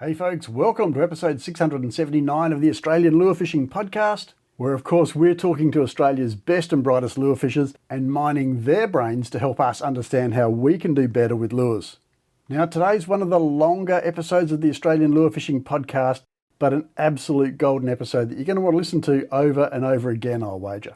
Hey folks, welcome to episode 679 of the Australian Lure Fishing Podcast, where of course we're talking to Australia's best and brightest lure fishers and mining their brains to help us understand how we can do better with lures. Now today's one of the longer episodes of the Australian Lure Fishing Podcast, but an absolute golden episode that you're going to want to listen to over and over again, I'll wager.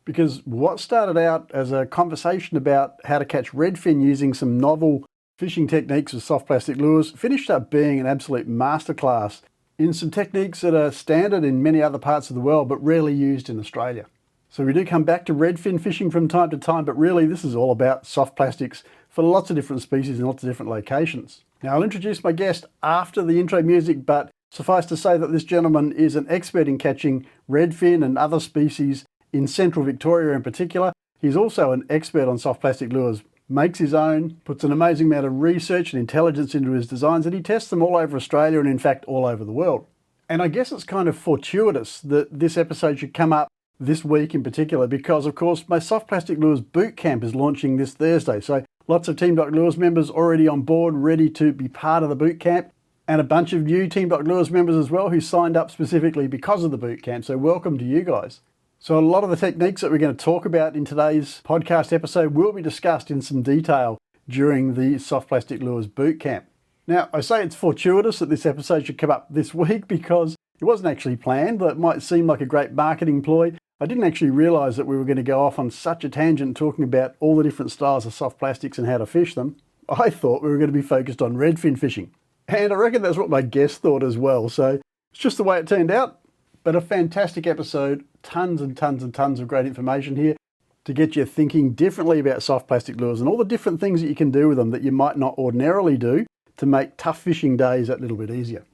Because what started out as a conversation about how to catch redfin using some novel fishing techniques with soft plastic lures finished up being an absolute masterclass in some techniques that are standard in many other parts of the world but rarely used in Australia. So we do come back to redfin fishing from time to time, but really this is all about soft plastics for lots of different species in lots of different locations. Now I'll introduce my guest after the intro music, but suffice to say that this gentleman is an expert in catching redfin and other species in central Victoria in particular. He's also an expert on soft plastic lures, makes his own, puts an amazing amount of research and intelligence into his designs, and he tests them all over Australia and in fact all over the world. And I guess it's kind of fortuitous that this episode should come up this week in particular because of course my Soft Plastic Lures boot camp is launching this Thursday. So lots of Team Doc Lures members already on board, ready to be part of the boot camp, and a bunch of new Team Doc Lures members as well who signed up specifically because of the boot camp. So welcome to you guys. So a lot of the techniques that we're going to talk about in today's podcast episode will be discussed in some detail during the Soft Plastic Lures boot camp. Now, I say it's fortuitous that this episode should come up this week because it wasn't actually planned. That might seem like a great marketing ploy. I didn't actually realise that we were going to go off on such a tangent talking about all the different styles of soft plastics and how to fish them. I thought we were going to be focused on redfin fishing. And I reckon that's what my guest thought as well. So it's just the way it turned out. But a fantastic episode, tons and tons and tons of great information here to get you thinking differently about soft plastic lures and all the different things that you can do with them that you might not ordinarily do to make tough fishing days that little bit easier.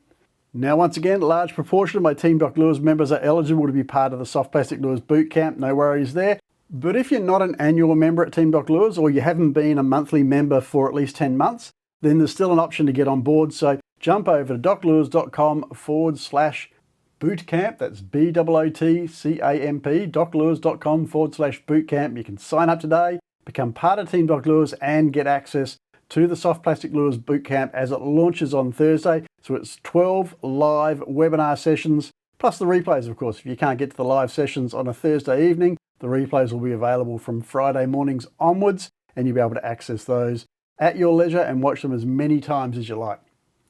Now, once again, a large proportion of my Team Doc Lures members are eligible to be part of the Soft Plastic Lures boot camp, no worries there. But if you're not an annual member at Team Doc Lures or you haven't been a monthly member for at least 10 months, then there's still an option to get on board. So jump over to doclures.com/bootcamp, that's BOOTCAMP, doclures.com/bootcamp. You can sign up today, become part of Team Doc Lures and get access to the Soft Plastic Lures bootcamp as it launches on Thursday. So it's 12 live webinar sessions, plus the replays, of course. If you can't get to the live sessions on a Thursday evening, the replays will be available from Friday mornings onwards, and you'll be able to access those at your leisure and watch them as many times as you like.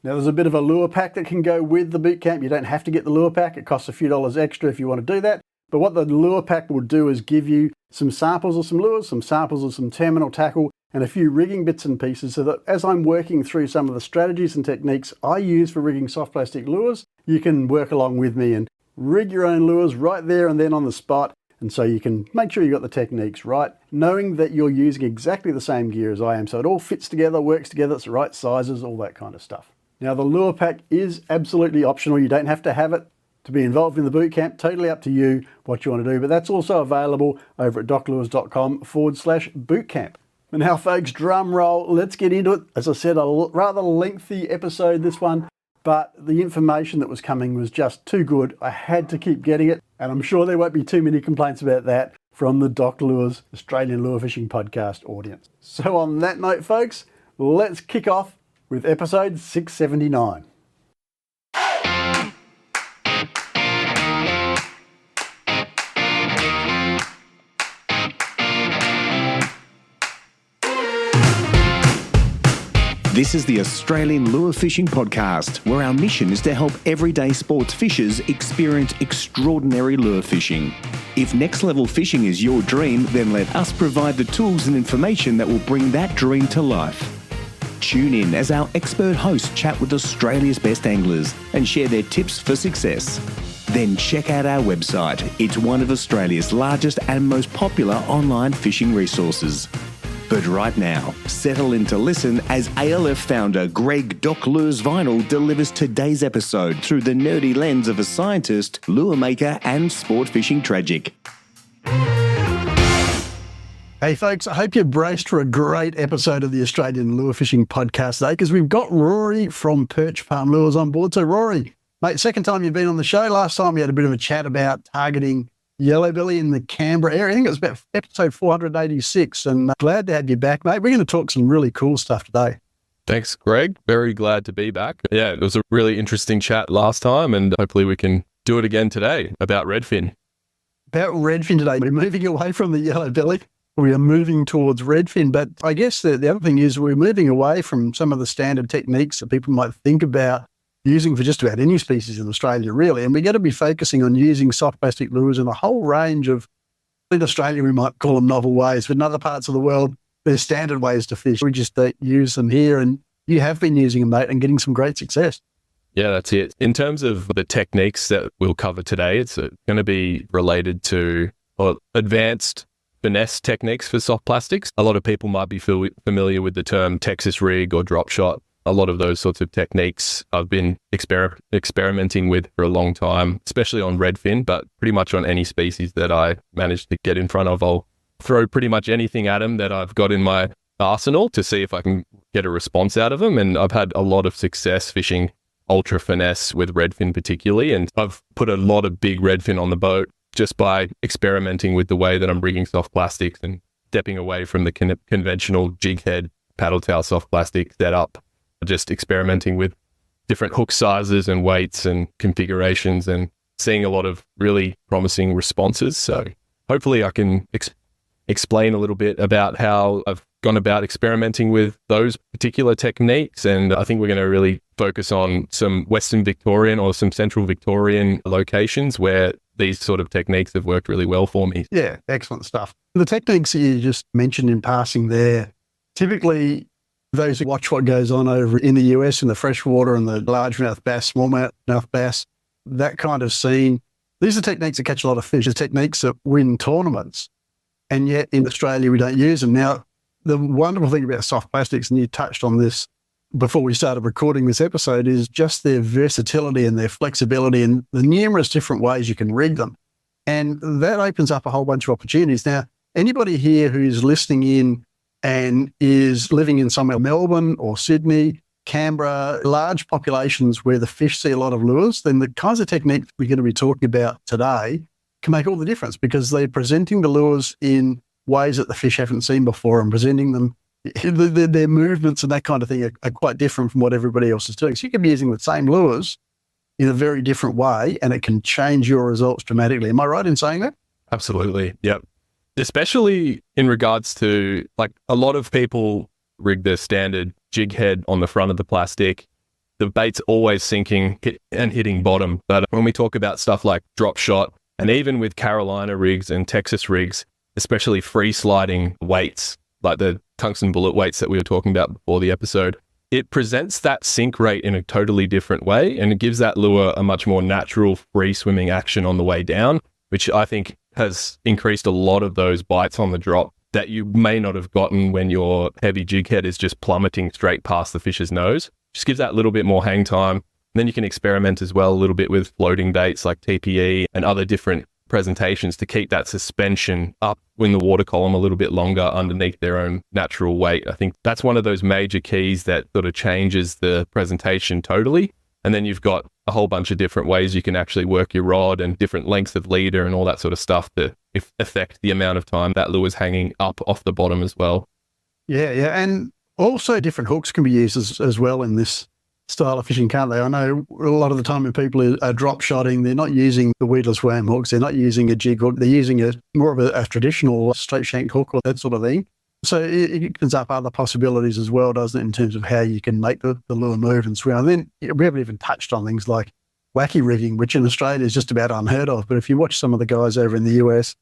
Now there's a bit of a lure pack that can go with the boot camp. You don't have to get the lure pack. It costs a few dollars extra if you want to do that. But what the lure pack will do is give you some samples of some lures, some samples of some terminal tackle, and a few rigging bits and pieces so that as I'm working through some of the strategies and techniques I use for rigging soft plastic lures, you can work along with me and rig your own lures right there and then on the spot. And so you can make sure you got the techniques right, knowing that you're using exactly the same gear as I am. So it all fits together, works together, it's the right sizes, all that kind of stuff. Now the lure pack is absolutely optional. You don't have to have it to be involved in the boot camp. Totally up to you what you want to do, but that's also available over at doclures.com/bootcamp. And now folks, drum roll, let's get into it. As I said, a rather lengthy episode, this one, but the information that was coming was just too good. I had to keep getting it, and I'm sure there won't be too many complaints about that from the Doc Lures Australian Lure Fishing Podcast audience. So on that note, folks, let's kick off with episode 679. This is the Australian Lure Fishing Podcast, where our mission is to help everyday sports fishers experience extraordinary lure fishing. If next level fishing is your dream, then let us provide the tools and information that will bring that dream to life. Tune in as our expert hosts chat with Australia's best anglers and share their tips for success. Then check out our website. It's one of Australia's largest and most popular online fishing resources. But right now, settle in to listen as ALF founder Greg Doc Lures Vinall delivers today's episode through the nerdy lens of a scientist, lure maker and sport fishing tragic. Hey folks, I hope you're braced for a great episode of the Australian Lure Fishing Podcast today because we've got Rory from Perch Palm Lures on board. So Rory, mate, second time you've been on the show. Last time we had a bit of a chat about targeting yellowbelly in the Canberra area. I think it was about episode 486, and glad to have you back, mate. We're going to talk some really cool stuff today. Thanks, Greg. Very glad to be back. Yeah, it was a really interesting chat last time, and hopefully we can do it again today about Redfin. About Redfin today, we're moving away from the yellow belly. We are moving towards Redfin, but I guess the other thing is we're moving away from some of the standard techniques that people might think about using for just about any species in Australia, really. And we're going to be focusing on using soft plastic lures in a whole range of, in Australia, we might call them novel ways, but in other parts of the world, they're standard ways to fish. We just don't use them here. And you have been using them, mate, and getting some great success. Yeah, that's it. In terms of the techniques that we'll cover today, it's going to be related to advanced finesse techniques for soft plastics. A lot of people might be familiar with the term Texas rig or drop shot. A lot of those sorts of techniques I've been experimenting with for a long time, especially on redfin, but pretty much on any species that I manage to get in front of. I'll throw pretty much anything at them that I've got in my arsenal to see if I can get a response out of them. And I've had a lot of success fishing ultra finesse with redfin particularly. And I've put a lot of big redfin on the boat just by experimenting with the way that I'm rigging soft plastics and stepping away from the conventional jig head paddle tail soft plastic setup. Just experimenting with different hook sizes and weights and configurations and seeing a lot of really promising responses. So hopefully I can explain a little bit about how I've gone about experimenting with those particular techniques. And I think we're going to really focus on some Western Victorian or some Central Victorian locations where these sort of techniques have worked really well for me. Yeah, excellent stuff. The techniques that you just mentioned in passing there, typically those who watch what goes on over in the US in the freshwater and the largemouth bass, smallmouth bass, that kind of scene, these are techniques that catch a lot of fish. The techniques that win tournaments. And yet in Australia, we don't use them. Now, the wonderful thing about soft plastics, and you touched on this before we started recording this episode, is just their versatility and their flexibility and the numerous different ways you can rig them. And that opens up a whole bunch of opportunities. Now, anybody here who's listening in and is living in somewhere, Melbourne or Sydney, Canberra, large populations where the fish see a lot of lures, then the kinds of techniques we're going to be talking about today can make all the difference because they're presenting the lures in ways that the fish haven't seen before and presenting them, their movements and that kind of thing are quite different from what everybody else is doing. So you can be using the same lures in a very different way and it can change your results dramatically. Am I right in saying that? Absolutely. Yep. Especially in regards to, like, a lot of people rig their standard jig head on the front of the plastic. The bait's always sinking and hitting bottom. But when we talk about stuff like drop shot, and even with Carolina rigs and Texas rigs, especially free sliding weights, like the tungsten bullet weights that we were talking about before the episode, it presents that sink rate in a totally different way. And it gives that lure a much more natural free swimming action on the way down, which I think has increased a lot of those bites on the drop that you may not have gotten when your heavy jig head is just plummeting straight past the fish's nose. Just gives that little bit more hang time. And then you can experiment as well a little bit with floating baits like TPE and other different presentations to keep that suspension up in the water column a little bit longer underneath their own natural weight. I think that's one of those major keys that sort of changes the presentation totally. And then you've got a whole bunch of different ways you can actually work your rod and different lengths of leader and all that sort of stuff to affect the amount of time that lure is hanging up off the bottom as well. Yeah. And also different hooks can be used as well in this style of fishing, can't they? I know a lot of the time when people are drop shotting, they're not using the weedless worm hooks, they're not using a jig hook, they're using more of a traditional straight shank hook or that sort of thing. So it opens up other possibilities as well, doesn't it, in terms of how you can make the lure move and swim. And then we haven't even touched on things like wacky rigging, which in Australia is just about unheard of. But if you watch some of the guys over in the US,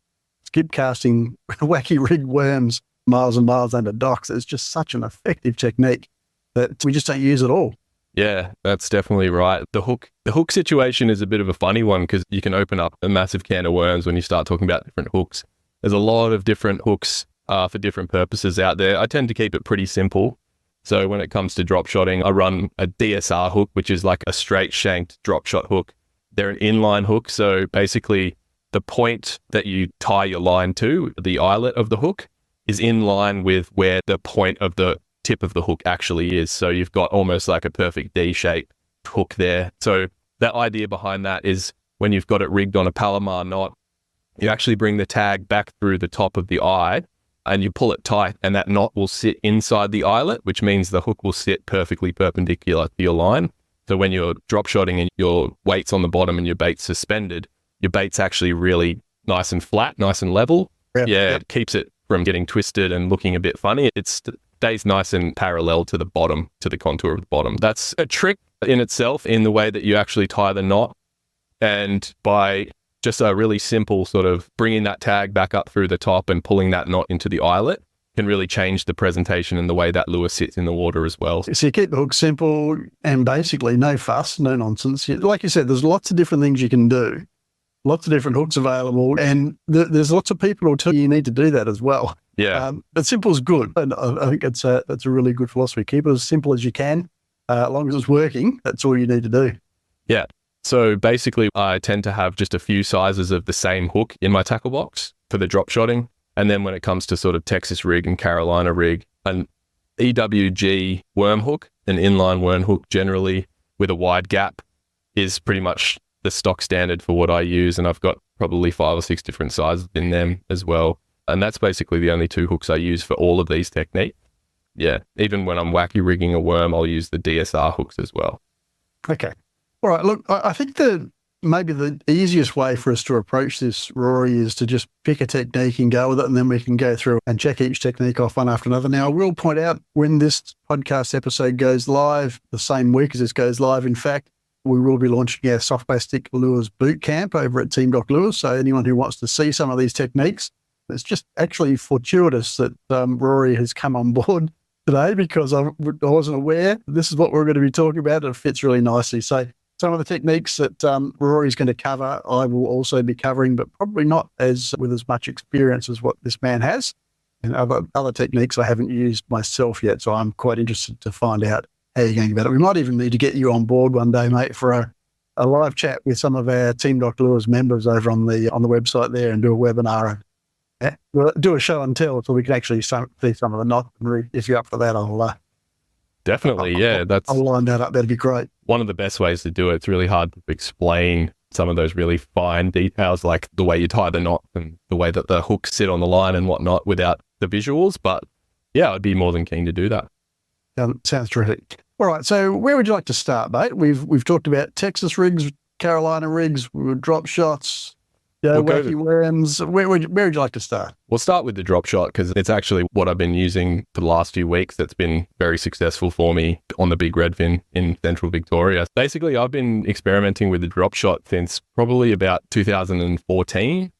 skip casting wacky rigged worms miles and miles under docks, it's just such an effective technique that we just don't use at all. Yeah, that's definitely right. The hook situation is a bit of a funny one because you can open up a massive can of worms when you start talking about different hooks. There's a lot of different hooks for different purposes out there. I tend to keep it pretty simple. So when it comes to drop shotting, I run a DSR hook, which is like a straight shanked drop shot hook. They're an inline hook. So basically the point that you tie your line to, the eyelet of the hook, is in line with where the point of the tip of the hook actually is. So you've got almost like a perfect D-shaped hook there. So that idea behind that is when you've got it rigged on a Palomar knot, you actually bring the tag back through the top of the eye and you pull it tight, and that knot will sit inside the eyelet, which means the hook will sit perfectly perpendicular to your line. So when you're drop shotting and your weight's on the bottom and your bait's suspended, your bait's actually really nice and flat, nice and level. It keeps it from getting twisted and looking a bit funny. It stays nice and parallel to the bottom, to the contour of the bottom. That's a trick in itself in the way that you actually tie the knot. And by just a really simple sort of bringing that tag back up through the top and pulling that knot into the eyelet can really change the presentation and the way that lure sits in the water as well. So you keep the hook simple and basically no fuss, no nonsense. Like you said, there's lots of different things you can do, lots of different hooks available, and there's lots of people who'll tell you need to do that as well. Yeah. But simple is good. And I think that's a really good philosophy. Keep it as simple as you can. As long as it's working, that's all you need to do. Yeah. So basically, I tend to have just a few sizes of the same hook in my tackle box for the drop shotting. And then when it comes to sort of Texas rig and Carolina rig, an EWG worm hook, an inline worm hook generally with a wide gap is pretty much the stock standard for what I use. And I've got probably 5 or 6 different sizes in them as well. And that's basically the only 2 hooks I use for all of these techniques. Yeah. Even when I'm wacky rigging a worm, I'll use the DSR hooks as well. Okay. All right. Look, I think maybe the easiest way for us to approach this, Rory, is to just pick a technique and go with it, and then we can go through and check each technique off one after another. Now, I will point out when this podcast episode goes live, the same week as this goes live, in fact, we will be launching our soft plastic lures boot camp over at Team Doc Lures. So anyone who wants to see some of these techniques, it's just actually fortuitous that Rory has come on board today because I wasn't aware this is what we're going to be talking about. It fits really nicely. So some of the techniques that Rory's going to cover, I will also be covering, but probably not with as much experience as what this man has. And other techniques I haven't used myself yet, so I'm quite interested to find out how you're going about it. We might even need to get you on board one day, mate, for a live chat with some of our Team Doc Lures members over on the website there and do a webinar. We'll do a show and tell so we can actually see some of the knots. If you're up for that, Definitely, I'll line that up. That'd be great. One of the best ways to do it. It's really hard to explain some of those really fine details, like the way you tie the knot and the way that the hooks sit on the line and whatnot without the visuals. But yeah, I'd be more than keen to do that. Sounds terrific. All right, so where would you like to start, mate? We've talked about Texas rigs, Carolina rigs, drop shots, wacky worms. Where would you like to start? We'll start with the drop shot because it's actually what I've been using for the last few weeks that's been very successful for me on the big Redfin in central Victoria. Basically, I've been experimenting with the drop shot since probably about 2014.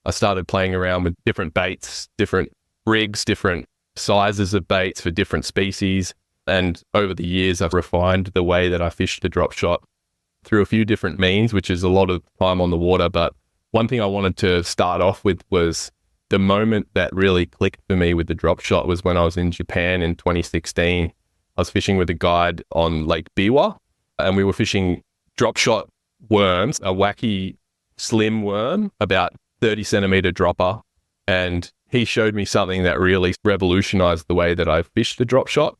I started playing around with different baits, different rigs, different sizes of baits for different species. And over the years, I've refined the way that I fish the drop shot through a few different means, which is a lot of time on the water. But one thing I wanted to start off with was the moment that really clicked for me with the drop shot was when I was in Japan in 2016. I was fishing with a guide on Lake Biwa, and we were fishing drop shot worms, a wacky slim worm, about 30 centimeter dropper. And he showed me something that really revolutionized the way that I fished the drop shot.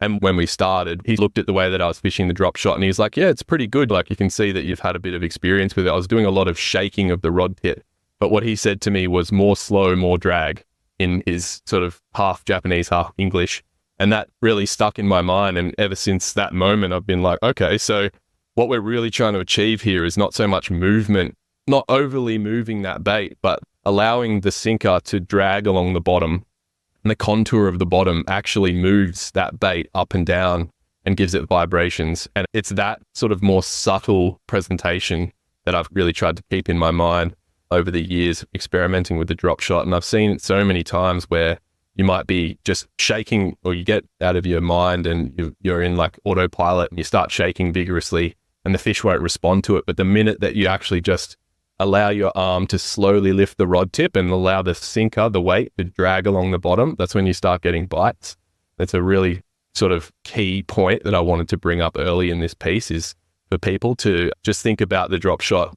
And when we started, he looked at the way that I was fishing the drop shot and he was like, yeah, it's pretty good. Like you can see that you've had a bit of experience with it. I was doing a lot of shaking of the rod tip. But what he said to me was more slow, more drag in his sort of half Japanese, half English. And that really stuck in my mind. And ever since that moment, I've been like, okay, so what we're really trying to achieve here is not so much movement, not overly moving that bait, but allowing the sinker to drag along the bottom. And the contour of the bottom actually moves that bait up and down and gives it vibrations. And it's that sort of more subtle presentation that I've really tried to keep in my mind over the years experimenting with the drop shot. And I've seen it so many times where you might be just shaking or you get out of your mind and you're in like autopilot and you start shaking vigorously and the fish won't respond to it. But the minute that you actually just allow your arm to slowly lift the rod tip and allow the sinker, the weight, to drag along the bottom, that's when you start getting bites. That's a really sort of key point that I wanted to bring up early in this piece, is for people to just think about the drop shot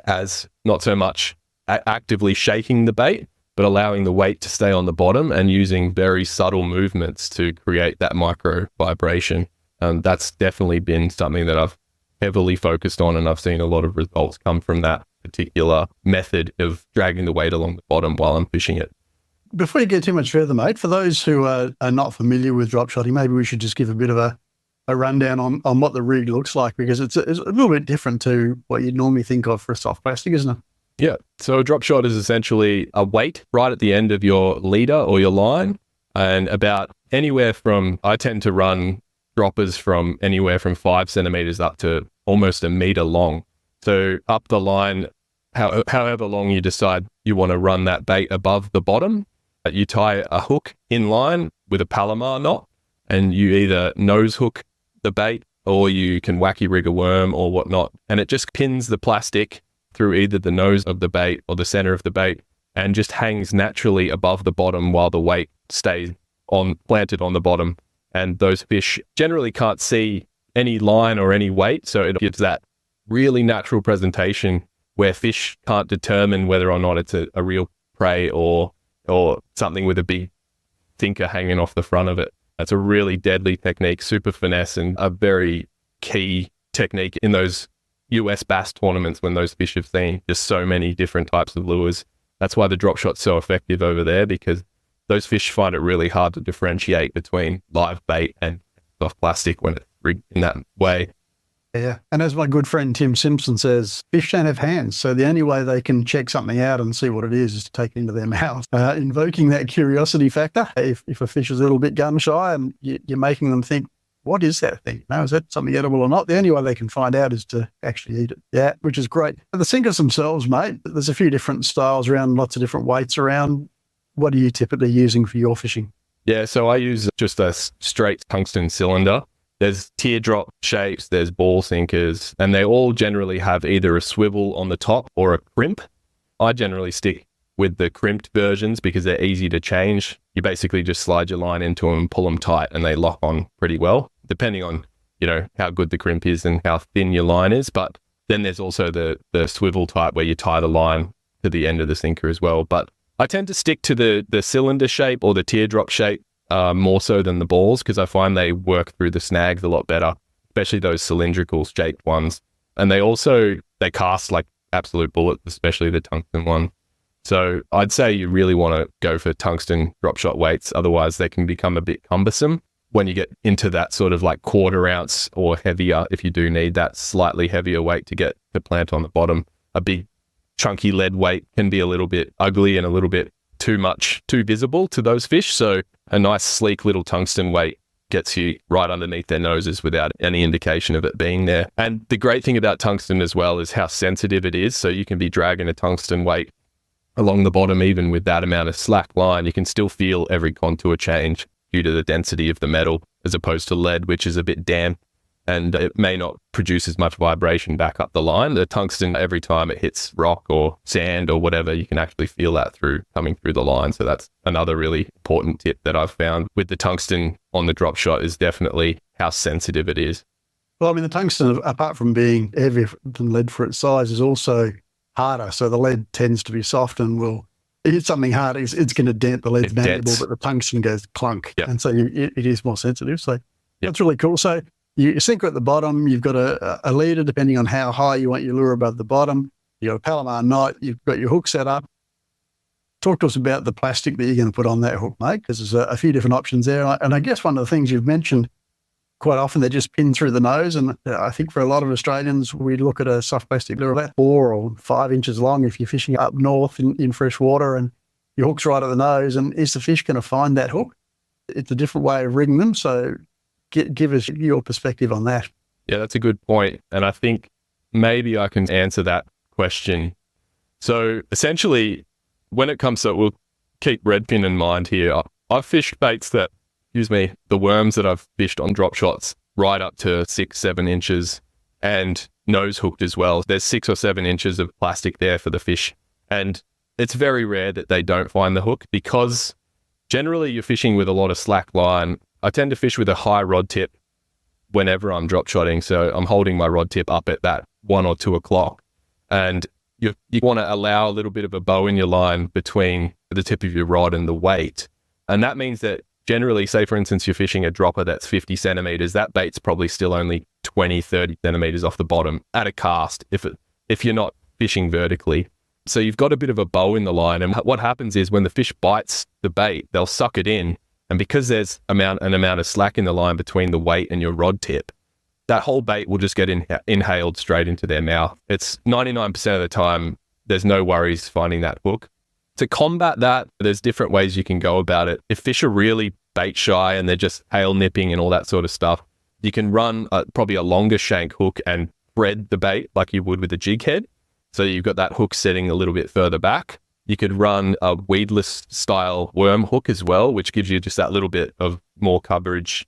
as not so much actively shaking the bait, but allowing the weight to stay on the bottom and using very subtle movements to create that micro vibration. That's definitely been something that I've heavily focused on, and I've seen a lot of results come from that particular method of dragging the weight along the bottom while I'm fishing it. Before you get too much further, mate, for those who are not familiar with drop shotting, maybe we should just give a bit of a rundown on what the rig looks like, because it's a little bit different to what you'd normally think of for a soft plastic, isn't it? Yeah. So a drop shot is essentially a weight right at the end of your leader or your line, and about anywhere from, I tend to run droppers from anywhere from 5 centimeters up to almost a meter long. So up the line, however long you decide you want to run that bait above the bottom, you tie a hook in line with a Palomar knot, and you either nose hook the bait or you can wacky rig a worm or whatnot. And it just pins the plastic through either the nose of the bait or the center of the bait and just hangs naturally above the bottom while the weight stays planted on the bottom. And those fish generally can't see any line or any weight, so it gives that really natural presentation where fish can't determine whether or not it's a real prey or something with a big thinker hanging off the front of it. That's a really deadly technique, super finesse, and a very key technique in those US bass tournaments when those fish have seen just so many different types of lures. That's why the drop shot's so effective over there, because those fish find it really hard to differentiate between live bait and soft plastic when it's rigged in that way. Yeah. And as my good friend Tim Simpson says, fish don't have hands. So the only way they can check something out and see what it is to take it into their mouth. Invoking that curiosity factor. If a fish is a little bit gun shy and you're making them think, what is that thing? Is that something edible or not? The only way they can find out is to actually eat it. Yeah, which is great. The sinkers themselves, mate, there's a few different styles around, lots of different weights around. What are you typically using for your fishing? Yeah, so I use just a straight tungsten cylinder. There's teardrop shapes, there's ball sinkers, and they all generally have either a swivel on the top or a crimp. I generally stick with the crimped versions because they're easy to change. You basically just slide your line into them, pull them tight, and they lock on pretty well, depending on, how good the crimp is and how thin your line is. But then there's also the swivel type where you tie the line to the end of the sinker as well. But I tend to stick to the cylinder shape or the teardrop shape more so than the balls, because I find they work through the snags a lot better, especially those cylindrical shaped ones. And they cast like absolute bullets, especially the tungsten one. So I'd say you really want to go for tungsten drop shot weights. Otherwise they can become a bit cumbersome when you get into that sort of like 1/4 ounce or heavier. If you do need that slightly heavier weight to get to plant on the bottom, a big chunky lead weight can be a little bit ugly and a little bit too visible to those fish. So a nice sleek little tungsten weight gets you right underneath their noses without any indication of it being there. And the great thing about tungsten as well is how sensitive it is. So you can be dragging a tungsten weight along the bottom, even with that amount of slack line, you can still feel every contour change due to the density of the metal, as opposed to lead, which is a bit damp and it may not produce as much vibration back up the line. The tungsten, every time it hits rock or sand or whatever, you can actually feel that coming through the line. So that's another really important tip that I've found with the tungsten on the drop shot, is definitely how sensitive it is. Well, I mean, the tungsten, apart from being heavier than lead for its size, is also harder. So the lead tends to be soft and will hit something hard. It's going to dent the lead's malleable, but the tungsten goes clunk. Yep. And so it is more sensitive. So that's really cool. So you sinker at the bottom, you've got a leader, depending on how high you want your lure above the bottom. You've got a Palomar knot, you've got your hook set up. Talk to us about the plastic that you're going to put on that hook, mate, because there's a few different options there. And I guess one of the things you've mentioned, quite often they just pin through the nose. And I think for a lot of Australians, we look at a soft plastic lure about 4 or 5 inches long if you're fishing up north in fresh water, and your hook's right at the nose. And is the fish going to find that hook? It's a different way of rigging them. So give us your perspective on that. Yeah, that's a good point. And I think maybe I can answer that question. So essentially, when it comes to, we'll keep Redfin in mind here. I've fished baits that, the worms that I've fished on drop shots right up to 6-7 inches and nose hooked as well. There's 6 or 7 inches of plastic there for the fish. And it's very rare that they don't find the hook, because generally you're fishing with a lot of slack line. I tend to fish with a high rod tip whenever I'm drop shotting. So I'm holding my rod tip up at that 1 or 2 o'clock. And you want to allow a little bit of a bow in your line between the tip of your rod and the weight. And that means that generally, say for instance, you're fishing a dropper that's 50 centimeters, that bait's probably still only 20, 30 centimeters off the bottom at a cast if you're not fishing vertically. So you've got a bit of a bow in the line. And what happens is when the fish bites the bait, they'll suck it in. And because there's an amount of slack in the line between the weight and your rod tip, that whole bait will just get inhaled straight into their mouth. It's 99% of the time, there's no worries finding that hook. To combat that, there's different ways you can go about it. If fish are really bait shy and they're just hail nipping and all that sort of stuff, you can run probably a longer shank hook and thread the bait like you would with a jig head. So you've got that hook setting a little bit further back. You could run a weedless style worm hook as well, which gives you just that little bit of more coverage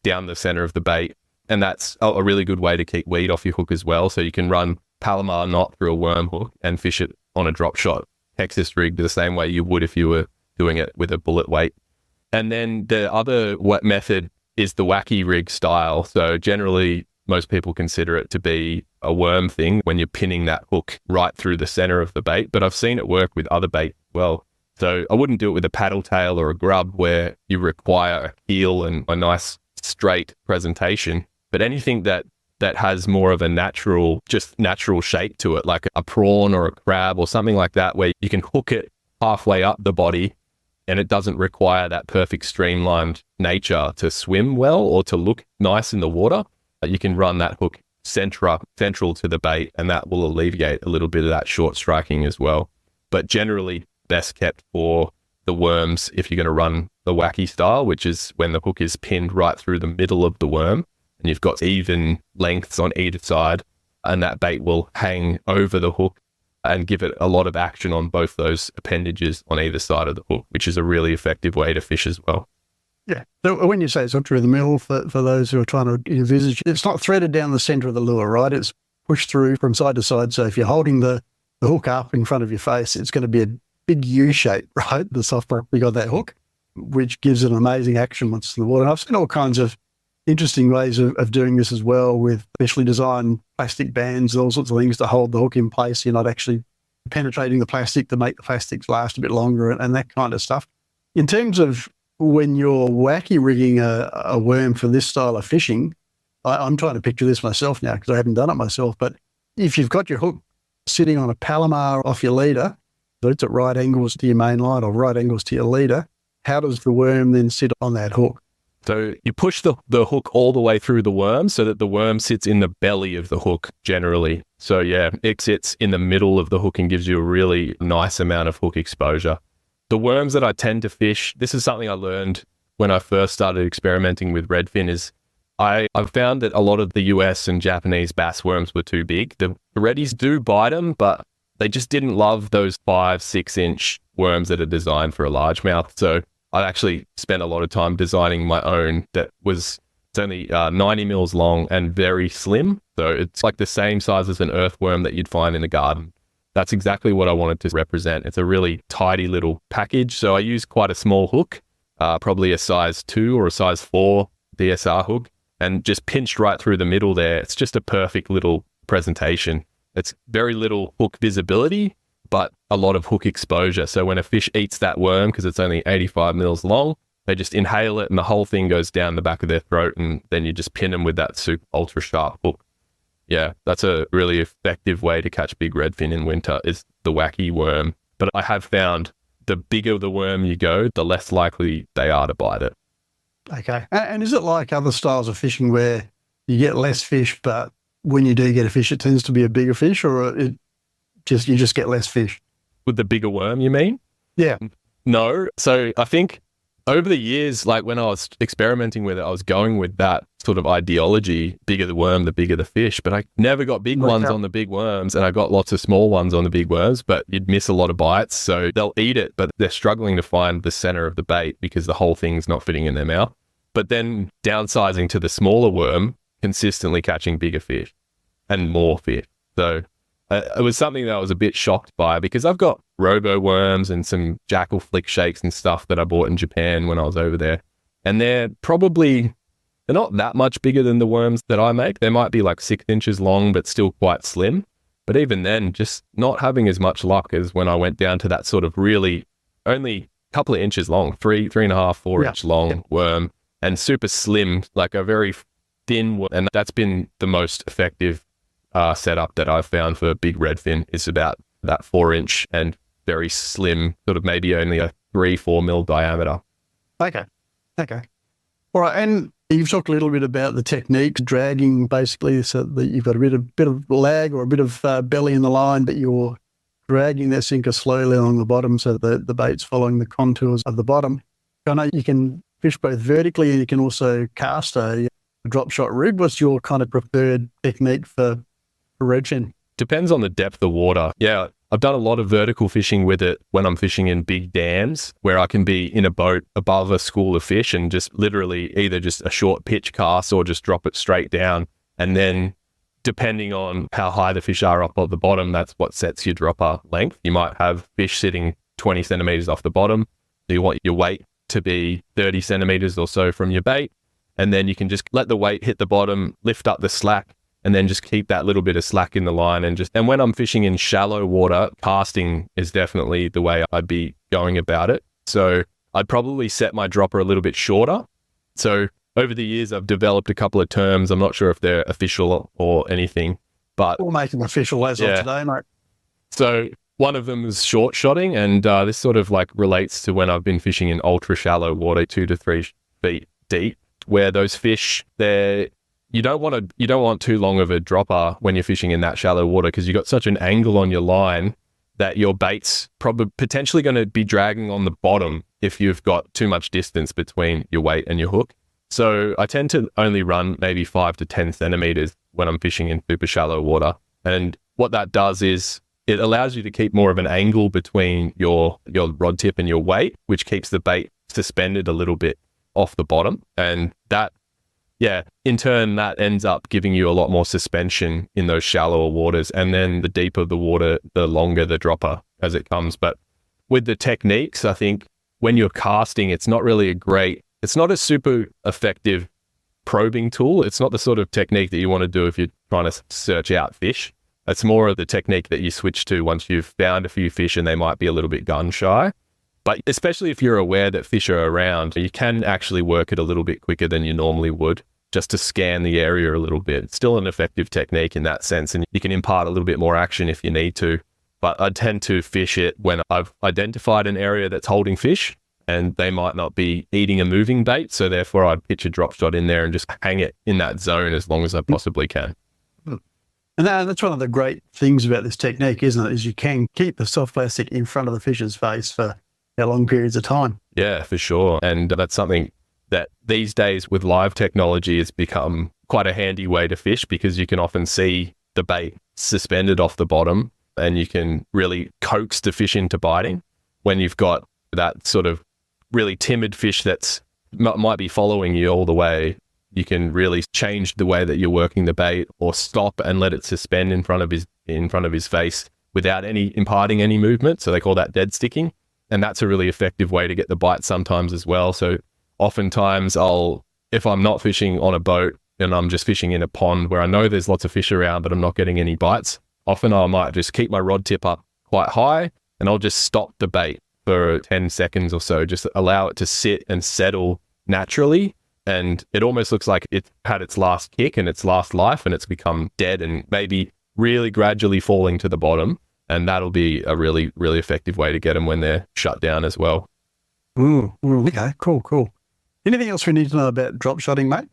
down the center of the bait. And that's a really good way to keep weed off your hook as well. So you can run Palomar knot through a worm hook and fish it on a drop shot, Texas rig, the same way you would if you were doing it with a bullet weight. And then the other method is the wacky rig style. So generally, most people consider it to be a worm thing when you're pinning that hook right through the center of the bait. But I've seen it work with other bait as well. So I wouldn't do it with a paddle tail or a grub where you require a heel and a nice straight presentation. But anything that has more of a natural shape to it, like a prawn or a crab or something like that, where you can hook it halfway up the body and it doesn't require that perfect streamlined nature to swim well or to look nice in the water, you can run that hook central to the bait, and that will alleviate a little bit of that short striking as well. But generally best kept for the worms if you're going to run the wacky style, which is when the hook is pinned right through the middle of the worm and you've got even lengths on either side, and that bait will hang over the hook and give it a lot of action on both those appendages on either side of the hook, which is a really effective way to fish as well. Yeah. So when you say it's not through the middle, for those who are trying to envisage, it's not threaded down the center of the lure, right? It's pushed through from side to side. So if you're holding the hook up in front of your face, it's going to be a big U shape, right? The soft part you got that hook, which gives it an amazing action once it's in the water. And I've seen all kinds of interesting ways of doing this as well, with specially designed plastic bands and all sorts of things to hold the hook in place. You're not actually penetrating the plastic to make the plastics last a bit longer and that kind of stuff. In terms of when you're wacky rigging a worm for this style of fishing, I'm trying to picture this myself now because I haven't done it myself, but if you've got your hook sitting on a Palomar off your leader, so it's at right angles to your main line or right angles to your leader, how does the worm then sit on that hook? So you push the hook all the way through the worm so that the worm sits in the belly of the hook generally. So yeah, it sits in the middle of the hook and gives you a really nice amount of hook exposure. The worms that I tend to fish, this is something I learned when I first started experimenting with Redfin, is I've found that a lot of the US and Japanese bass worms were too big. The reddies do bite them, but they just didn't love those 5-6 inch worms that are designed for a largemouth. So I actually spent a lot of time designing my own that was only 90 mils long and very slim. So it's like the same size as an earthworm that you'd find in a garden. That's exactly what I wanted to represent. It's a really tidy little package. So I use quite a small hook, probably a size 2 or a size 4 DSR hook, and just pinched right through the middle there. It's just a perfect little presentation. It's very little hook visibility, but a lot of hook exposure. So when a fish eats that worm, because it's only 85 mils long, they just inhale it and the whole thing goes down the back of their throat, and then you just pin them with that super ultra sharp hook. Yeah, that's a really effective way to catch big redfin in winter, is the wacky worm. But I have found the bigger the worm you go, the less likely they are to bite it. Okay. And is it like other styles of fishing where you get less fish, but when you do get a fish, it tends to be a bigger fish, or you just get less fish? With the bigger worm, you mean? Yeah. No. So I think over the years, like when I was experimenting with it, I was going with that sort of ideology, bigger the worm, the bigger the fish. But I never got big ones on the big worms, and I got lots of small ones on the big worms, but you'd miss a lot of bites. So they'll eat it, but they're struggling to find the center of the bait because the whole thing's not fitting in their mouth. But then downsizing to the smaller worm, consistently catching bigger fish and more fish. So it was something that I was a bit shocked by, because I've got robo worms and some jackal flick shakes and stuff that I bought in Japan when I was over there. And they're not that much bigger than the worms that I make. They might be like 6 inches long, but still quite slim. But even then, just not having as much luck as when I went down to that sort of really only a couple of inches long, 3.5, 4 inch long worm, and super slim, like a very thin worm. And that's been the most effective setup that I've found for big redfin, is about that 4-inch and very slim, sort of maybe only a 3-4 mil diameter. Okay. All right, and you've talked a little bit about the technique, dragging basically, so that you've got a bit of lag or a bit of belly in the line, but you're dragging that sinker slowly along the bottom so that the bait's following the contours of the bottom. I know you can fish both vertically and you can also cast a drop shot rig. What's your kind of preferred technique for redfin? Depends on the depth of water. Yeah, I've done a lot of vertical fishing with it when I'm fishing in big dams where I can be in a boat above a school of fish and just literally either just a short pitch cast or just drop it straight down. And then depending on how high the fish are up at the bottom, that's what sets your dropper length. You might have fish sitting 20 centimeters off the bottom. So you want your weight to be 30 centimeters or so from your bait. And then you can just let the weight hit the bottom, lift up the slack, and then just keep that little bit of slack in the line. And when I'm fishing in shallow water, casting is definitely the way I'd be going about it. So I'd probably set my dropper a little bit shorter. So over the years, I've developed a couple of terms. I'm not sure if they're official or anything, but We'll make them official as of today, mate. So one of them is short shotting, and this sort of like relates to when I've been fishing in ultra shallow water, 2 to 3 feet deep, where those fish, you don't want too long of a dropper when you're fishing in that shallow water because you've got such an angle on your line that your bait's probably potentially going to be dragging on the bottom if you've got too much distance between your weight and your hook. So I tend to only run maybe 5 to 10 centimeters when I'm fishing in super shallow water. And what that does is it allows you to keep more of an angle between your rod tip and your weight, which keeps the bait suspended a little bit off the bottom. And that, in turn, that ends up giving you a lot more suspension in those shallower waters. And then the deeper the water, the longer the dropper as it comes. But with the techniques, I think when you're casting, it's not a super effective probing tool. It's not the sort of technique that you want to do if you're trying to search out fish. It's more of the technique that you switch to once you've found a few fish and they might be a little bit gun shy. But especially if you're aware that fish are around, you can actually work it a little bit quicker than you normally would just to scan the area a little bit. It's still an effective technique in that sense, and you can impart a little bit more action if you need to. But I tend to fish it when I've identified an area that's holding fish and they might not be eating a moving bait. So therefore I'd pitch a drop shot in there and just hang it in that zone as long as I possibly can. And that's one of the great things about this technique, isn't it? Is you can keep the soft plastic in front of the fish's face for long periods of time. Yeah, for sure. And that's something that these days with live technology has become quite a handy way to fish because you can often see the bait suspended off the bottom and you can really coax the fish into biting. When you've got that sort of really timid fish that's might be following you all the way, you can really change the way that you're working the bait or stop and let it suspend in front of his face without imparting any movement. So they call that dead sticking. And that's a really effective way to get the bite sometimes as well. So oftentimes if I'm not fishing on a boat and I'm just fishing in a pond where I know there's lots of fish around, but I'm not getting any bites, often I might just keep my rod tip up quite high and I'll just stop the bait for 10 seconds or so, just allow it to sit and settle naturally. And it almost looks like it had its last kick and its last life and it's become dead and maybe really gradually falling to the bottom. And that'll be a really, really effective way to get them when they're shut down as well. Okay, cool. Anything else we need to know about drop shotting, mate?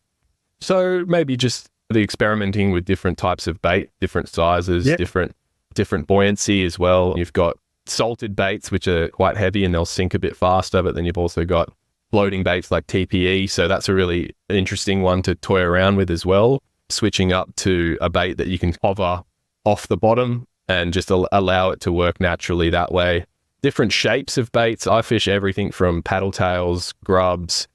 So maybe just the experimenting with different types of bait, different sizes, different buoyancy as well. You've got salted baits, which are quite heavy and they'll sink a bit faster, but then you've also got floating baits like TPE. So that's a really interesting one to toy around with as well. Switching up to a bait that you can hover off the bottom and just allow it to work naturally that way. Different shapes of baits. I fish everything from paddle tails, grubs,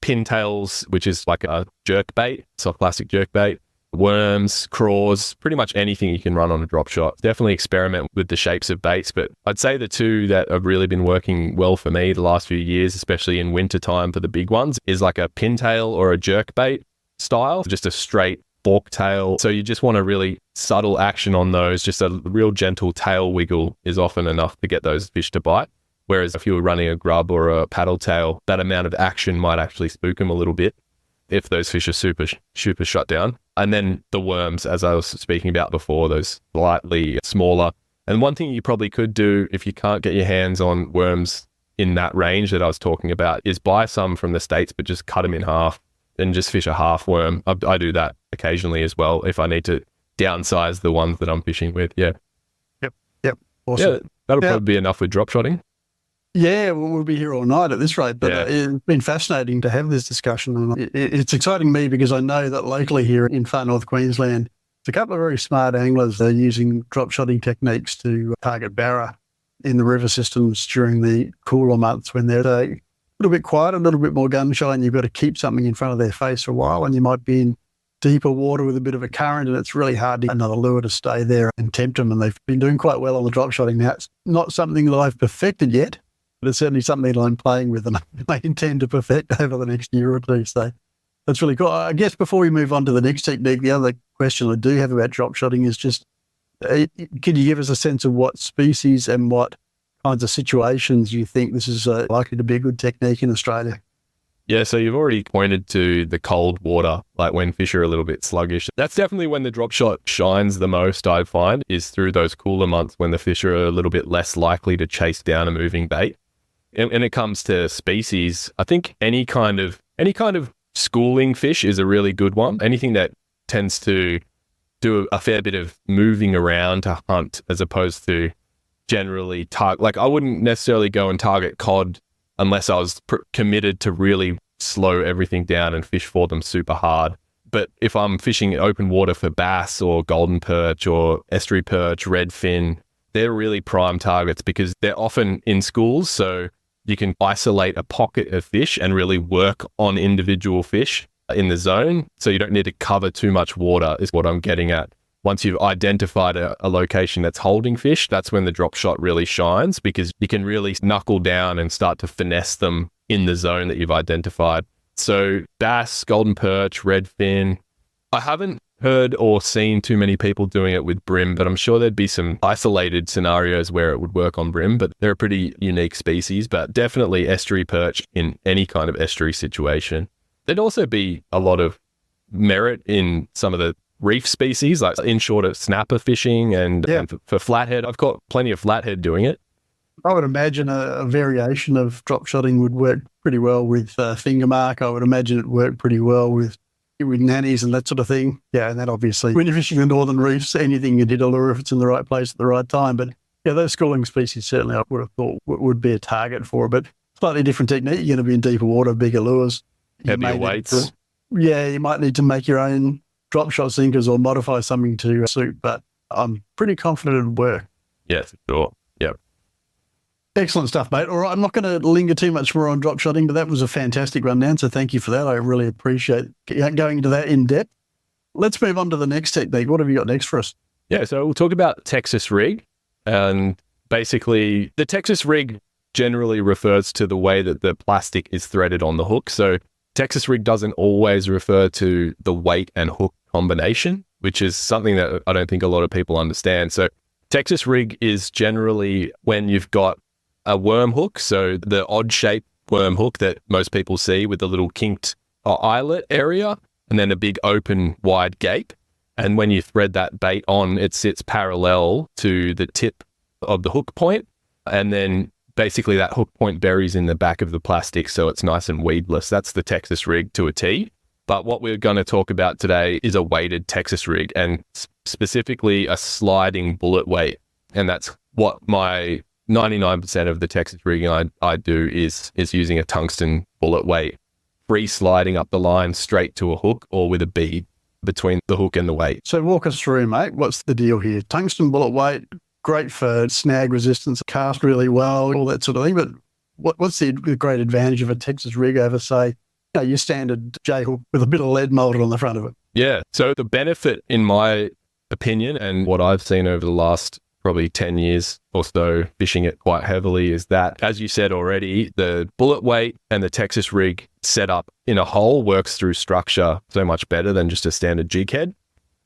pintails, which is like a jerk bait, soft plastic jerk bait, worms, craws, pretty much anything you can run on a drop shot. Definitely experiment with the shapes of baits, but I'd say the two that have really been working well for me the last few years, especially in winter time for the big ones, is like a pintail or a jerk bait style, just a straight fork tail. So you just want a really subtle action on those. Just a real gentle tail wiggle is often enough to get those fish to bite. Whereas if you were running a grub or a paddle tail, that amount of action might actually spook them a little bit if those fish are super shut down. And then the worms, as I was speaking about before, those slightly smaller And one thing you probably could do if you can't get your hands on worms in that range that I was talking about is buy some from the States, but just cut them in half and just fish a half worm. I do that occasionally as well if I need to downsize the ones that I'm fishing with. Yeah. Yep. Awesome. Yeah, that'll probably be enough with drop shotting. Yeah, we'll be here all night at this rate, but it's been fascinating to have this discussion. And it's exciting me because I know that locally here in far north Queensland, there's a couple of very smart anglers that are using drop shotting techniques to target barra in the river systems during the cooler months when they're a little bit quiet, a little bit more gun shy, and you've got to keep something in front of their face for a while, and you might be in deeper water with a bit of a current, and it's really hard to get another lure to stay there and tempt them, and they've been doing quite well on the drop shotting. Now, it's not something that I've perfected yet, but it's certainly something that I'm playing with and I intend to perfect over the next year or two. So that's really cool. I guess before we move on to the next technique, the other question I do have about drop shotting is just, can you give us a sense of what species and what kinds of situations you think this is likely to be a good technique in Australia? Yeah, so you've already pointed to the cold water, like when fish are a little bit sluggish. That's definitely when the drop shot shines the most, I find, is through those cooler months when the fish are a little bit less likely to chase down a moving bait. And when it comes to species, I think any kind of schooling fish is a really good one. Anything that tends to do a fair bit of moving around to hunt as opposed to generally target. Like I wouldn't necessarily go and target cod unless I was committed to really slow everything down and fish for them super hard. But if I'm fishing open water for bass or golden perch or estuary perch, redfin, they're really prime targets because they're often in schools. So you can isolate a pocket of fish and really work on individual fish in the zone. So you don't need to cover too much water is what I'm getting at. Once you've identified a location that's holding fish, that's when the drop shot really shines because you can really knuckle down and start to finesse them in the zone that you've identified. So bass, golden perch, redfin. I haven't heard or seen too many people doing it with brim, but I'm sure there'd be some isolated scenarios where it would work on brim, but they're a pretty unique species, but definitely estuary perch in any kind of estuary situation. There'd also be a lot of merit in some of the reef species, like inshore snapper fishing and for flathead. I've got plenty of flathead doing it. I would imagine a variation of drop shotting would work pretty well with finger mark. I would imagine it worked pretty well with nannies and that sort of thing. Yeah, and that obviously, when you're fishing the northern reefs, anything you did a lure if it's in the right place at the right time. But yeah, those schooling species certainly I would have thought would be a target for, but slightly different technique. You're going to be in deeper water, bigger lures. Heavier weights. You might need to make your own drop shot sinkers or modify something to suit, but I'm pretty confident it'll work. Yeah, for sure. Yep. Excellent stuff, mate. All right, I'm not going to linger too much more on drop shotting, but that was a fantastic rundown, so thank you for that. I really appreciate going into that in depth. Let's move on to the next technique. What have you got next for us? Yeah, so we'll talk about Texas rig, and basically the Texas rig generally refers to the way that the plastic is threaded on the hook. So Texas rig doesn't always refer to the weight and hook combination, which is something that I don't think a lot of people understand. So Texas rig is generally when you've got a worm hook, so the odd shaped worm hook that most people see with the little kinked eyelet area, and then a big open wide gape. And when you thread that bait on, it sits parallel to the tip of the hook point. And then basically that hook point buries in the back of the plastic, so it's nice and weedless. That's the Texas rig to a T. But what we're going to talk about today is a weighted Texas rig, and specifically a sliding bullet weight. And that's what my 99% of the Texas rigging I do is using a tungsten bullet weight, free sliding up the line straight to a hook or with a bead between the hook and the weight. So walk us through, mate. What's the deal here? Tungsten bullet weight, great for snag resistance, cast really well, all that sort of thing. But what's the great advantage of a Texas rig over, say, your standard J hook with a bit of lead molded on the front of it? Yeah. So the benefit, in my opinion, and what I've seen over the last probably 10 years or so fishing it quite heavily, is that, as you said already, the bullet weight and the Texas rig set up in a hole works through structure so much better than just a standard jig head.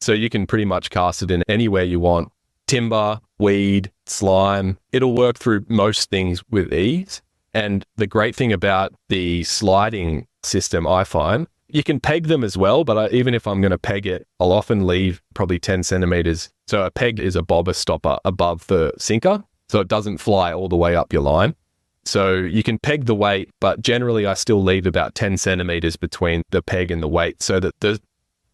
So you can pretty much cast it in anywhere you want. Timber, weed, slime, it'll work through most things with ease. And the great thing about the sliding system, I find, You can peg them as well, but even if I'm going to peg it, I'll often leave probably 10 centimeters. So a peg is a bobber stopper above the sinker, so it doesn't fly all the way up your line. So you can peg the weight, but generally I still leave about 10 centimeters between the peg and the weight so that the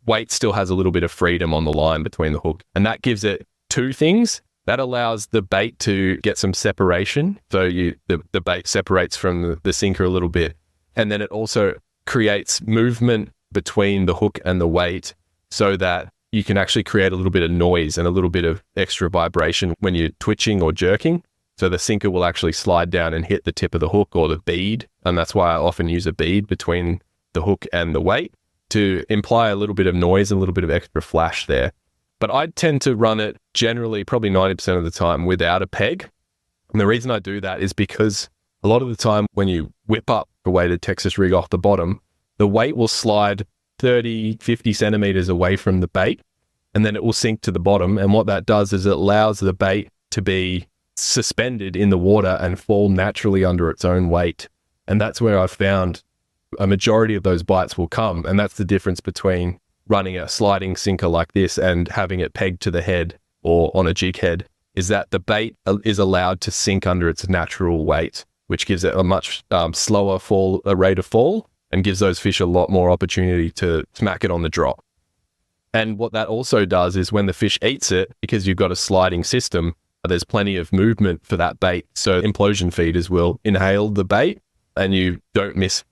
weight still has a little bit of freedom on the line between the hook. And that gives it two things. That allows the bait to get some separation. So the bait separates from the sinker a little bit. And then it also creates movement between the hook and the weight so that you can actually create a little bit of noise and a little bit of extra vibration when you're twitching or jerking. So the sinker will actually slide down and hit the tip of the hook or the bead. And that's why I often use a bead between the hook and the weight to imply a little bit of noise and a little bit of extra flash there. But I tend to run it generally probably 90% of the time without a peg. And the reason I do that is because a lot of the time when you whip up a weighted Texas rig off the bottom, the weight will slide 30, 50 centimeters away from the bait, and then it will sink to the bottom. And what that does is it allows the bait to be suspended in the water and fall naturally under its own weight. And that's where I've found a majority of those bites will come. And that's the difference between running a sliding sinker like this and having it pegged to the head or on a jig head, is that the bait is allowed to sink under its natural weight, which gives it a much slower rate of fall and gives those fish a lot more opportunity to smack it on the drop. And what that also does is when the fish eats it, because you've got a sliding system, there's plenty of movement for that bait. So implosion feeders will inhale the bait and you don't miss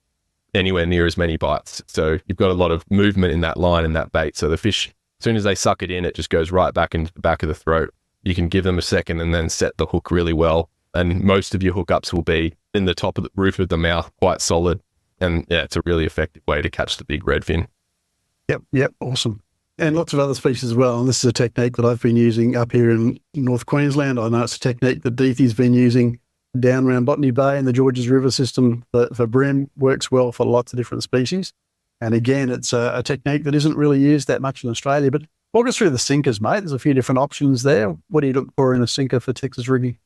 anywhere near as many bites. So you've got a lot of movement in that line and that bait. So the fish, as soon as they suck it in, it just goes right back into the back of the throat. You can give them a second and then set the hook really well. And most of your hookups will be in the top of the roof of the mouth, quite solid. And yeah, it's a really effective way to catch the big redfin. Yep, awesome. And lots of other species as well. And this is a technique that I've been using up here in North Queensland. I know it's a technique that Deethy's been using down around Botany Bay and the Georges River system for bream. Works well for lots of different species. And again, it's a technique that isn't really used that much in Australia. But walk us through the sinkers, mate. There's a few different options there. What do you look for in a sinker for Texas rigging?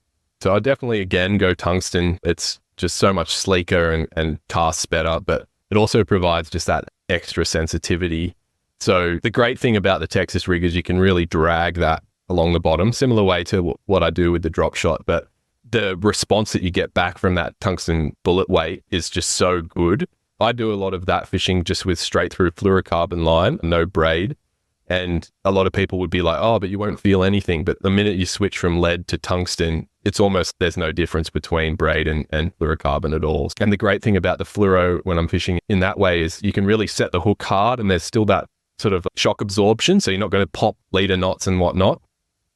So I definitely, again, go tungsten. It's just so much sleeker and casts better, but it also provides just that extra sensitivity. So the great thing about the Texas rig is you can really drag that along the bottom, similar way to what I do with the drop shot. But the response that you get back from that tungsten bullet weight is just so good. I do a lot of that fishing just with straight through fluorocarbon line, no braid. And a lot of people would be like, oh, but you won't feel anything. But the minute you switch from lead to tungsten, it's almost, there's no difference between braid and fluorocarbon at all. And the great thing about the fluoro when I'm fishing in that way is you can really set the hook hard and there's still that sort of shock absorption. So you're not going to pop leader knots and whatnot.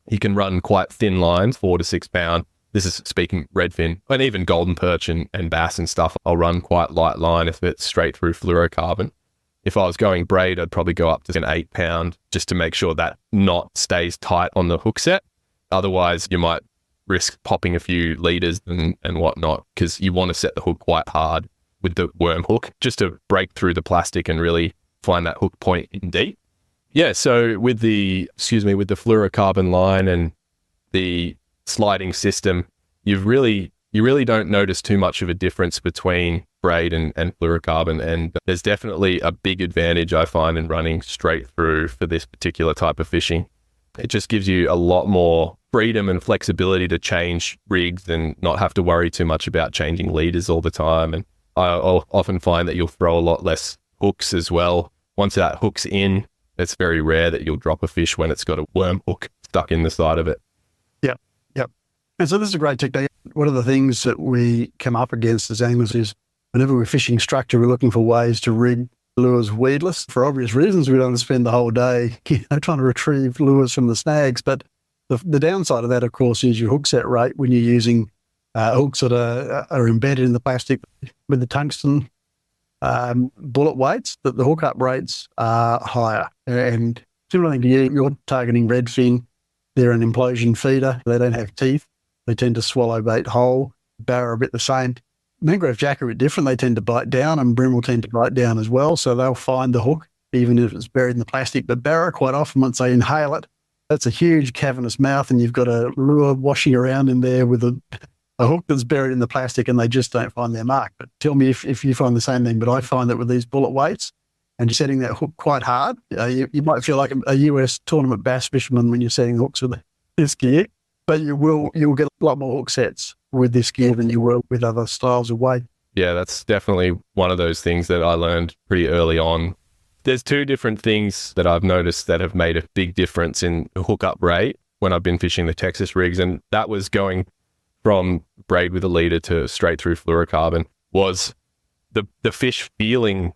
You can run quite thin lines, 4 to 6 pound. This is speaking redfin and even golden perch and bass and stuff. I'll run quite light line if it's straight through fluorocarbon. If I was going braid, I'd probably go up to an 8 pound just to make sure that knot stays tight on the hook set. Otherwise, you might risk popping a few leaders and whatnot because you want to set the hook quite hard with the worm hook just to break through the plastic and really find that hook point in deep. Yeah, so with the fluorocarbon line and the sliding system, you really don't notice too much of a difference between braid and fluorocarbon, and there's definitely a big advantage I find in running straight through for this particular type of fishing. It just gives you a lot more freedom and flexibility to change rigs and not have to worry too much about changing leaders all the time. And I'll often find that you'll throw a lot less hooks as well. Once that hook's in, it's very rare that you'll drop a fish when it's got a worm hook stuck in the side of it. Yep. And so this is a great technique. One of the things that we come up against as anglers is whenever we're fishing structure, we're looking for ways to rig lures weedless. For obvious reasons, we don't spend the whole day trying to retrieve lures from the snags. But the downside of that, of course, is your hook set rate when you're using hooks that are embedded in the plastic with the tungsten bullet weights, that the hookup rates are higher. And similar thing to you, you're targeting redfin. They're an implosion feeder. They don't have teeth. They tend to swallow bait whole. Barra are a bit the same. Mangrove jack are a bit different. They tend to bite down, and bream will tend to bite down as well. So they'll find the hook, even if it's buried in the plastic. But barra, quite often, once they inhale it, that's a huge cavernous mouth, and you've got a lure washing around in there with a hook that's buried in the plastic, and they just don't find their mark. But tell me if you find the same thing. But I find that with these bullet weights and you're setting that hook quite hard. You might feel like a US tournament bass fisherman when you're setting hooks with this gear, but you'll get a lot more hook sets with this gear than you will with other styles of weight. Yeah, that's definitely one of those things that I learned pretty early on. There's two different things that I've noticed that have made a big difference in hookup rate when I've been fishing the Texas rigs, and that was going from braid with a leader to straight through fluorocarbon, was the fish feeling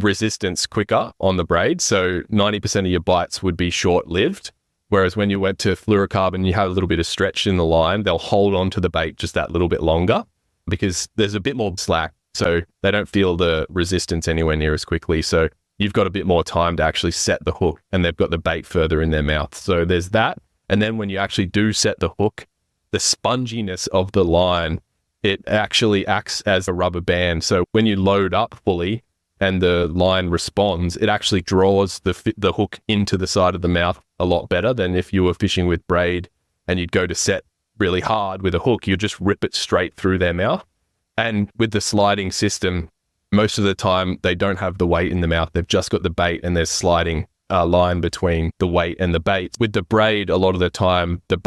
resistance quicker on the braid. So 90% of your bites would be short-lived, whereas when you went to fluorocarbon, you have a little bit of stretch in the line. They'll hold on to the bait just that little bit longer because there's a bit more slack, so they don't feel the resistance anywhere near as quickly. So you've got a bit more time to actually set the hook, and they've got the bait further in their mouth. So there's that. And then when you actually do set the hook, the sponginess of the line, it actually acts as a rubber band. So when you load up fully and the line responds, it actually draws the hook into the side of the mouth a lot better than if you were fishing with braid and you'd go to set really hard with a hook, you just rip it straight through their mouth. And with the sliding system, most of the time they don't have the weight in the mouth. They've just got the bait, and there's sliding line between the weight and the bait. With the braid, a lot of the time, the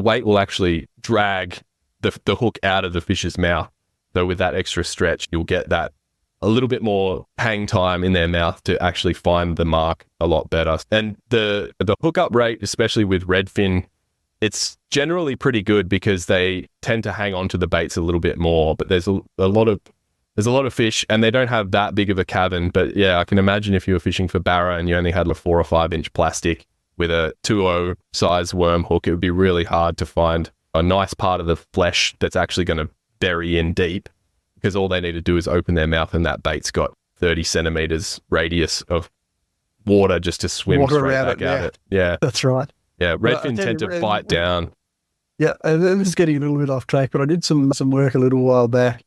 weight will actually drag the hook out of the fish's mouth. So with that extra stretch, you'll get that a little bit more hang time in their mouth to actually find the mark a lot better. And the hookup rate, especially with redfin, it's generally pretty good because they tend to hang on to the baits a little bit more. But there's a lot of fish, and they don't have that big of a cavern. But yeah, I can imagine if you were fishing for barra and you only had a 4 or 5 inch plastic with a 2.0 size worm hook, it would be really hard to find a nice part of the flesh that's actually going to bury in deep, because all they need to do is open their mouth and that bait's got 30 centimeters radius of water just to swim straight back at it. Yeah, that's right. Yeah, redfin tend to bite down. Yeah, this is getting a little bit off track, but I did some work a little while back,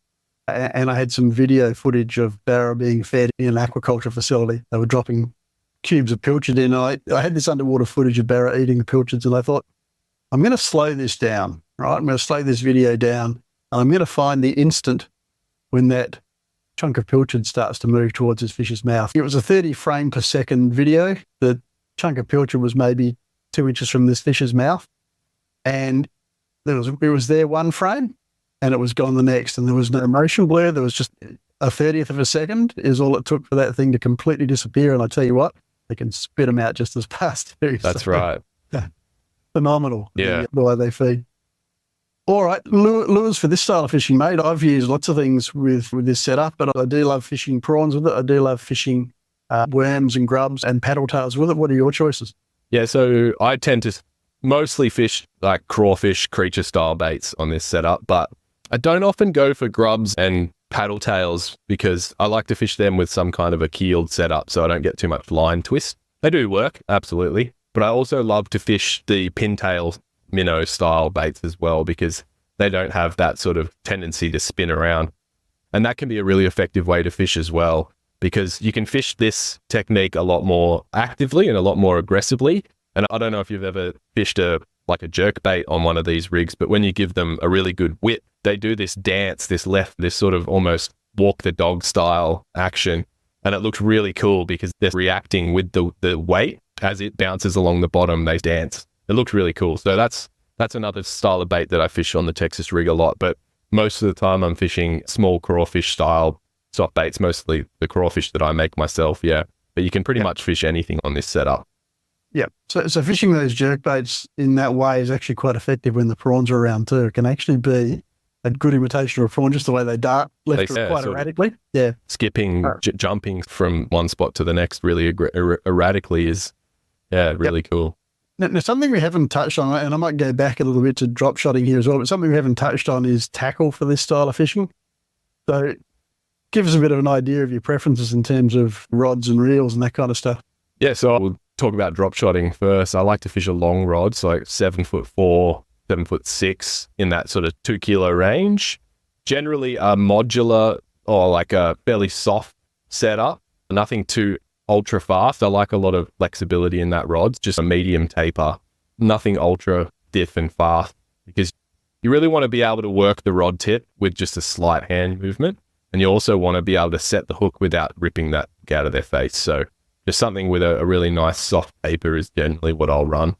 and I had some video footage of barra being fed in an aquaculture facility. They were dropping cubes of pilchard in. I had this underwater footage of barra eating the pilchards, and I thought, I'm going to slow this down, right? I'm going to slow this video down, and I'm going to find the instant when that chunk of pilchard starts to move towards his fish's mouth. It was a 30 frame per second video. The chunk of pilchard was maybe 2 inches from this fish's mouth, and it was there one frame, and it was gone the next, and there was no motion blur. There was just a 30th of a second is all it took for that thing to completely disappear. And I tell you what, they can spit them out just as fast too. That's right. Phenomenal. Yeah. The way they feed. All right, lures for this style of fishing, mate. I've used lots of things with this setup, but I do love fishing prawns with it. I do love fishing worms and grubs and paddle tails with it. What are your choices? Yeah, so I tend to mostly fish like crawfish, creature style baits on this setup, but I don't often go for grubs and paddle tails because I like to fish them with some kind of a keeled setup so I don't get too much line twist. They do work, absolutely, but I also love to fish the pintail minnow style baits as well because they don't have that sort of tendency to spin around. And that can be a really effective way to fish as well, because you can fish this technique a lot more actively and a lot more aggressively. And I don't know if you've ever fished a jerk bait on one of these rigs, but when you give them a really good whip, they do this dance, this sort of almost walk the dog style action. And it looks really cool because they're reacting with the weight as it bounces along the bottom, they dance. It looks really cool. So that's another style of bait that I fish on the Texas rig a lot. But most of the time I'm fishing small crawfish style soft baits, mostly the crawfish that I make myself. Yeah. But you can pretty much fish anything on this setup. Yeah. So fishing those jerk baits in that way is actually quite effective when the prawns are around too. It can actually be a good imitation of a prawn, just the way they dart left quite erratically. Yeah. Skipping, jumping from one spot to the next really erratically is, really cool. Now, something we haven't touched on, and I might go back a little bit to drop shotting here as well, but something we haven't touched on is tackle for this style of fishing. So give us a bit of an idea of your preferences in terms of rods and reels and that kind of stuff. Yeah, so we'll talk about drop shotting first. I like to fish a long rod, so like 7'4", 7'6", in that sort of 2 kilo range. Generally a modular or like a fairly soft setup, nothing too ultra fast. I like a lot of flexibility in that rod, just a medium taper, nothing ultra stiff and fast, because you really want to be able to work the rod tip with just a slight hand movement. And you also want to be able to set the hook without ripping that hook out of their face. So just something with a really nice soft taper is generally what I'll run.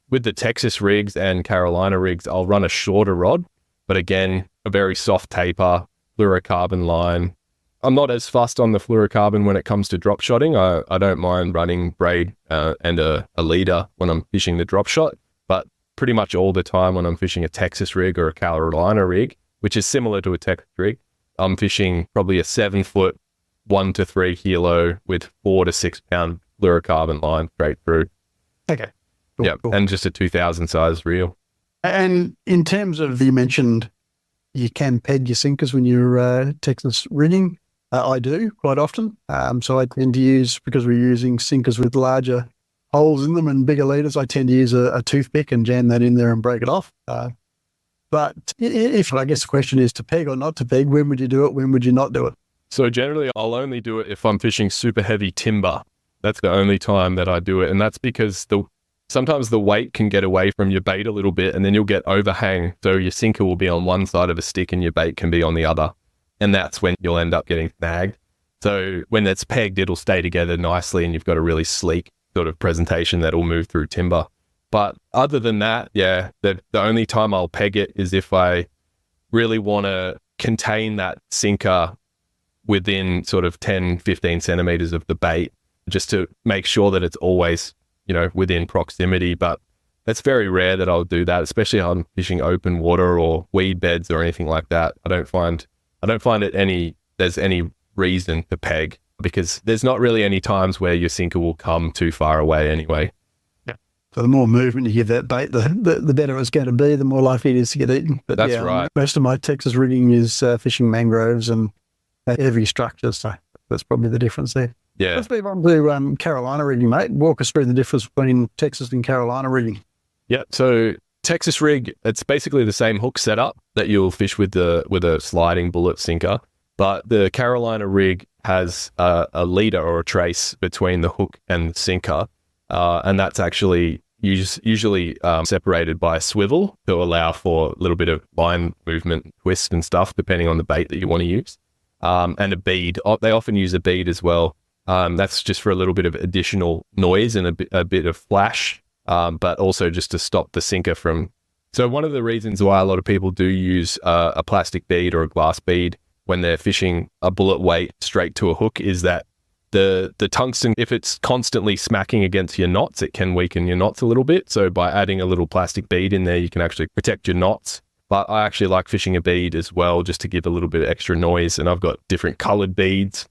With the Texas rigs and Carolina rigs, I'll run a shorter rod, but again, a very soft taper, fluorocarbon line. I'm not as fussed on the fluorocarbon when it comes to drop shotting. I don't mind running braid and a leader when I'm fishing the drop shot, but pretty much all the time when I'm fishing a Texas rig or a Carolina rig, which is similar to a Texas rig, I'm fishing probably a 7-foot, 1 to 3 kilo with 4 to 6 pound fluorocarbon line straight through. Okay. Cool, yeah, cool. and just a 2000 size reel. And in terms of, you mentioned you can peg your sinkers when you're Texas rigging. I do quite often. So I tend to use, because we're using sinkers with larger holes in them and bigger leaders, I tend to use a toothpick and jam that in there and break it off. But if, I guess the question is, to peg or not to peg, when would you do it? When would you not do it? So generally I'll only do it if I'm fishing super heavy timber. That's the only time that I do it. And that's because sometimes the weight can get away from your bait a little bit, and then you'll get overhang. So your sinker will be on one side of a stick and your bait can be on the other. And that's when you'll end up getting snagged. So when it's pegged, it'll stay together nicely and you've got a really sleek sort of presentation that'll move through timber. But other than that, yeah, the only time I'll peg it is if I really want to contain that sinker within sort of 10, 15 centimeters of the bait, just to make sure that it's always, within proximity. But it's very rare that I'll do that, especially if I'm fishing open water or weed beds or anything like that. I don't find there's any reason to peg, because there's not really any times where your sinker will come too far away anyway. Yeah. So the more movement you give that bait, the better it's going to be, the more likely it is to get eaten. But that's right. Most of my Texas rigging is fishing mangroves and heavy structures, so that's probably the difference there. Yeah. Let's move on to Carolina rigging, mate. Walk us through the difference between Texas and Carolina rigging. Yeah, so Texas rig, it's basically the same hook setup that you'll fish with a sliding bullet sinker, but the Carolina rig has a leader or a trace between the hook and the sinker, and that's actually usually separated by a swivel to allow for a little bit of line movement, twist and stuff, depending on the bait that you want to use, and a bead. They often use a bead as well. That's just for a little bit of additional noise and a bit of flash, but also just to stop the sinker from. So one of the reasons why a lot of people do use a plastic bead or a glass bead when they're fishing a bullet weight straight to a hook is that the tungsten, if it's constantly smacking against your knots, it can weaken your knots a little bit. So by adding a little plastic bead in there, you can actually protect your knots. But I actually like fishing a bead as well, just to give a little bit of extra noise. And I've got different colored beads.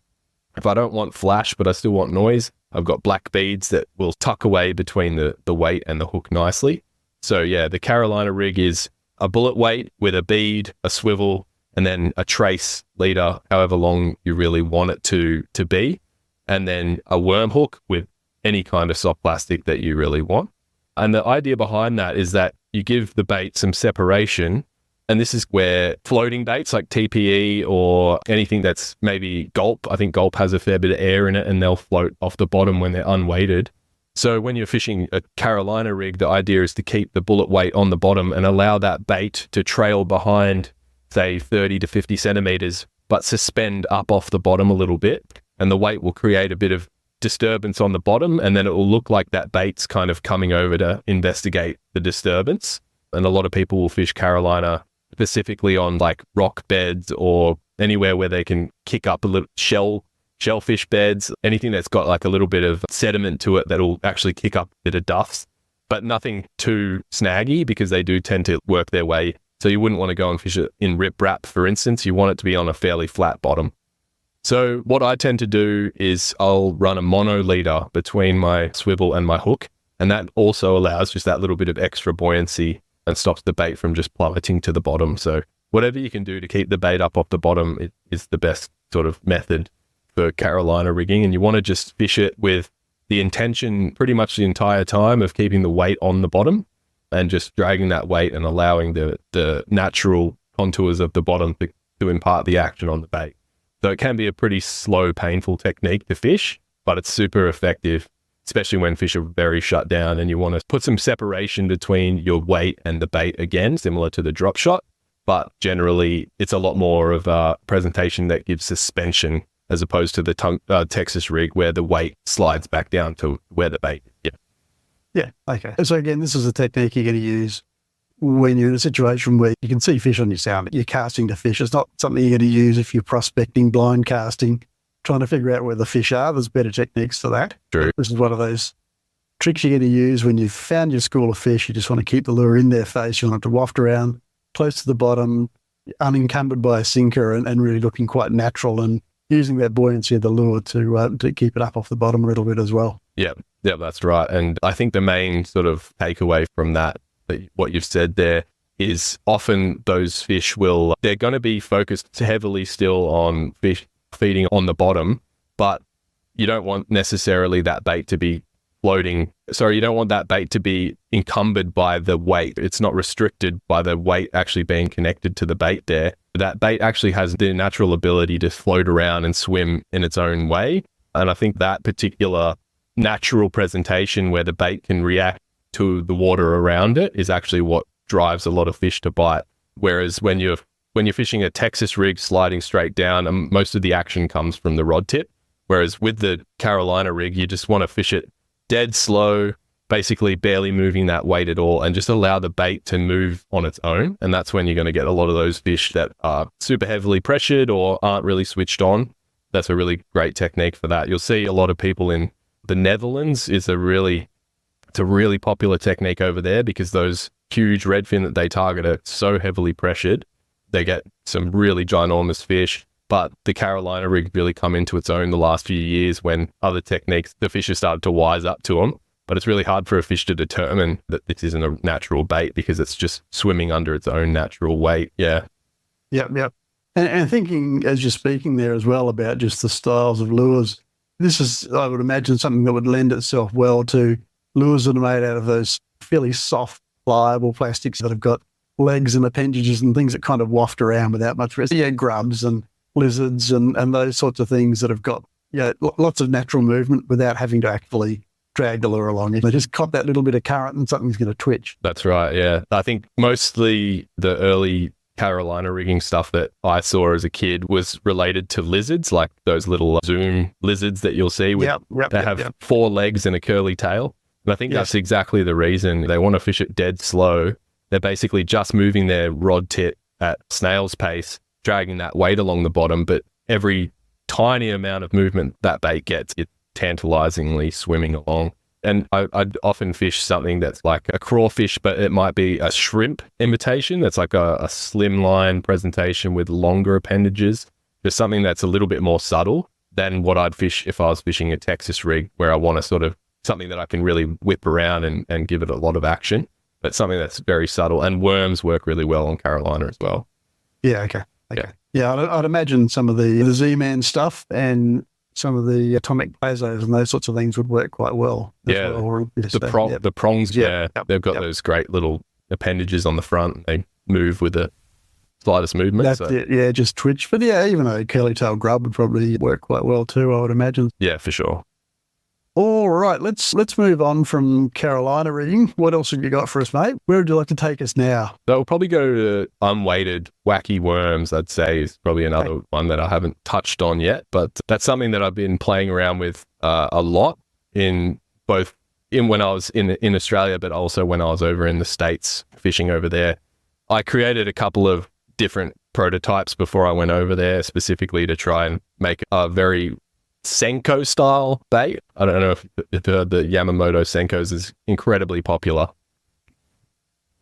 If I don't want flash, but I still want noise, I've got black beads that will tuck away between the weight and the hook nicely. So yeah, the Carolina rig is a bullet weight with a bead, a swivel, and then a trace leader, however long you really want it to be, and then a worm hook with any kind of soft plastic that you really want. And the idea behind that is that you give the bait some separation. And this is where floating baits like TPE or anything that's maybe gulp, I think gulp has a fair bit of air in it and they'll float off the bottom when they're unweighted. So when you're fishing a Carolina rig, the idea is to keep the bullet weight on the bottom and allow that bait to trail behind, say 30 to 50 centimeters, but suspend up off the bottom a little bit. And the weight will create a bit of disturbance on the bottom, and then it will look like that bait's kind of coming over to investigate the disturbance. And a lot of people will fish Carolina specifically on like rock beds or anywhere where they can kick up a little shellfish beds, anything that's got like a little bit of sediment to it that'll actually kick up a bit of duffs, but nothing too snaggy, because they do tend to work their way. So you wouldn't want to go and fish it in riprap, for instance. You want it to be on a fairly flat bottom. So what I tend to do is I'll run a mono leader between my swivel and my hook, and that also allows just that little bit of extra buoyancy and stops the bait from just plummeting to the bottom. So whatever you can do to keep the bait up off the bottom is the best sort of method for Carolina rigging. And you want to just fish it with the intention pretty much the entire time of keeping the weight on the bottom and just dragging that weight and allowing the natural contours of the bottom to impart the action on the bait. So it can be a pretty slow, painful technique to fish, but it's super effective, especially when fish are very shut down and you want to put some separation between your weight and the bait again, similar to the drop shot, but generally it's a lot more of a presentation that gives suspension as opposed to the Texas rig where the weight slides back down to where the bait. Yeah. Yeah. Okay. So again, this is a technique you're going to use when you're in a situation where you can see fish on your sound. You're casting to fish. It's not something you're going to use if you're prospecting, blind casting, trying to figure out where the fish are. There's better techniques for that. True. This is one of those tricks you're going to use when you've found your school of fish. You just want to keep the lure in their face. You want it to waft around close to the bottom, unencumbered by a sinker, and really looking quite natural, and using that buoyancy of the lure to keep it up off the bottom a little bit as well. Yeah, that's right. And I think the main sort of takeaway from that what you've said there is often those fish they're going to be focused heavily still on fish feeding on the bottom, but you don't want necessarily that bait to be floating. Sorry, you don't want that bait to be encumbered by the weight. It's not restricted by the weight actually being connected to the bait there. That bait actually has the natural ability to float around and swim in its own way. And I think that particular natural presentation where the bait can react to the water around it is actually what drives a lot of fish to bite. Whereas when you're fishing a Texas rig sliding straight down, most of the action comes from the rod tip. Whereas with the Carolina rig, you just want to fish it dead slow, basically barely moving that weight at all, and just allow the bait to move on its own. And that's when you're going to get a lot of those fish that are super heavily pressured or aren't really switched on. That's a really great technique for that. You'll see a lot of people in the Netherlands. It's a really popular technique over there because those huge redfin that they target are so heavily pressured. They get some really ginormous fish. But the Carolina rig really come into its own the last few years when other techniques, the fish have started to wise up to them. But it's really hard for a fish to determine that this isn't a natural bait because it's just swimming under its own natural weight. Yeah. Yep. And thinking as you're speaking there as well about just the styles of lures, this is, I would imagine, something that would lend itself well to lures that are made out of those fairly soft, pliable plastics that have got legs and appendages and things that kind of waft around without much rest. Yeah, grubs and lizards and those sorts of things that have got lots of natural movement without having to actually drag the lure along. If they just caught that little bit of current and something's going to twitch. That's right, yeah. I think mostly the early Carolina rigging stuff that I saw as a kid was related to lizards, like those little Zoom lizards that you'll see. They have 4 legs and a curly tail. And I think that's exactly the reason they want to fish it dead slow. They're basically just moving their rod tip at snail's pace, dragging that weight along the bottom, but every tiny amount of movement that bait gets, it's tantalizingly swimming along. And I'd often fish something that's like a crawfish, but it might be a shrimp imitation. That's like a slimline presentation with longer appendages. Just something that's a little bit more subtle than what I'd fish if I was fishing a Texas rig, where I want to sort of something that I can really whip around and give it a lot of action, but something that's very subtle. And worms work really well on Carolina as well. Yeah, okay. Yeah, I'd imagine some of the Z-Man stuff and some of the atomic plazos and those sorts of things would work quite well. Yeah, the prongs, they've got those great little appendages on the front. They move with the slightest movement. That's it, yeah, just twitch. But yeah, even a curly-tailed grub would probably work quite well too, I would imagine. Yeah, for sure. All right, let's move on from Carolina rigging. What else have you got for us, mate? Where would you like to take us now? So we'll probably go to unweighted wacky worms, I'd say, is probably another one that I haven't touched on yet. But that's something that I've been playing around with a lot when I was in Australia, but also when I was over in the States fishing over there. I created a couple of different prototypes before I went over there, specifically to try and make a very Senko style bait. I don't know if you've heard the Yamamoto Senkos is incredibly popular.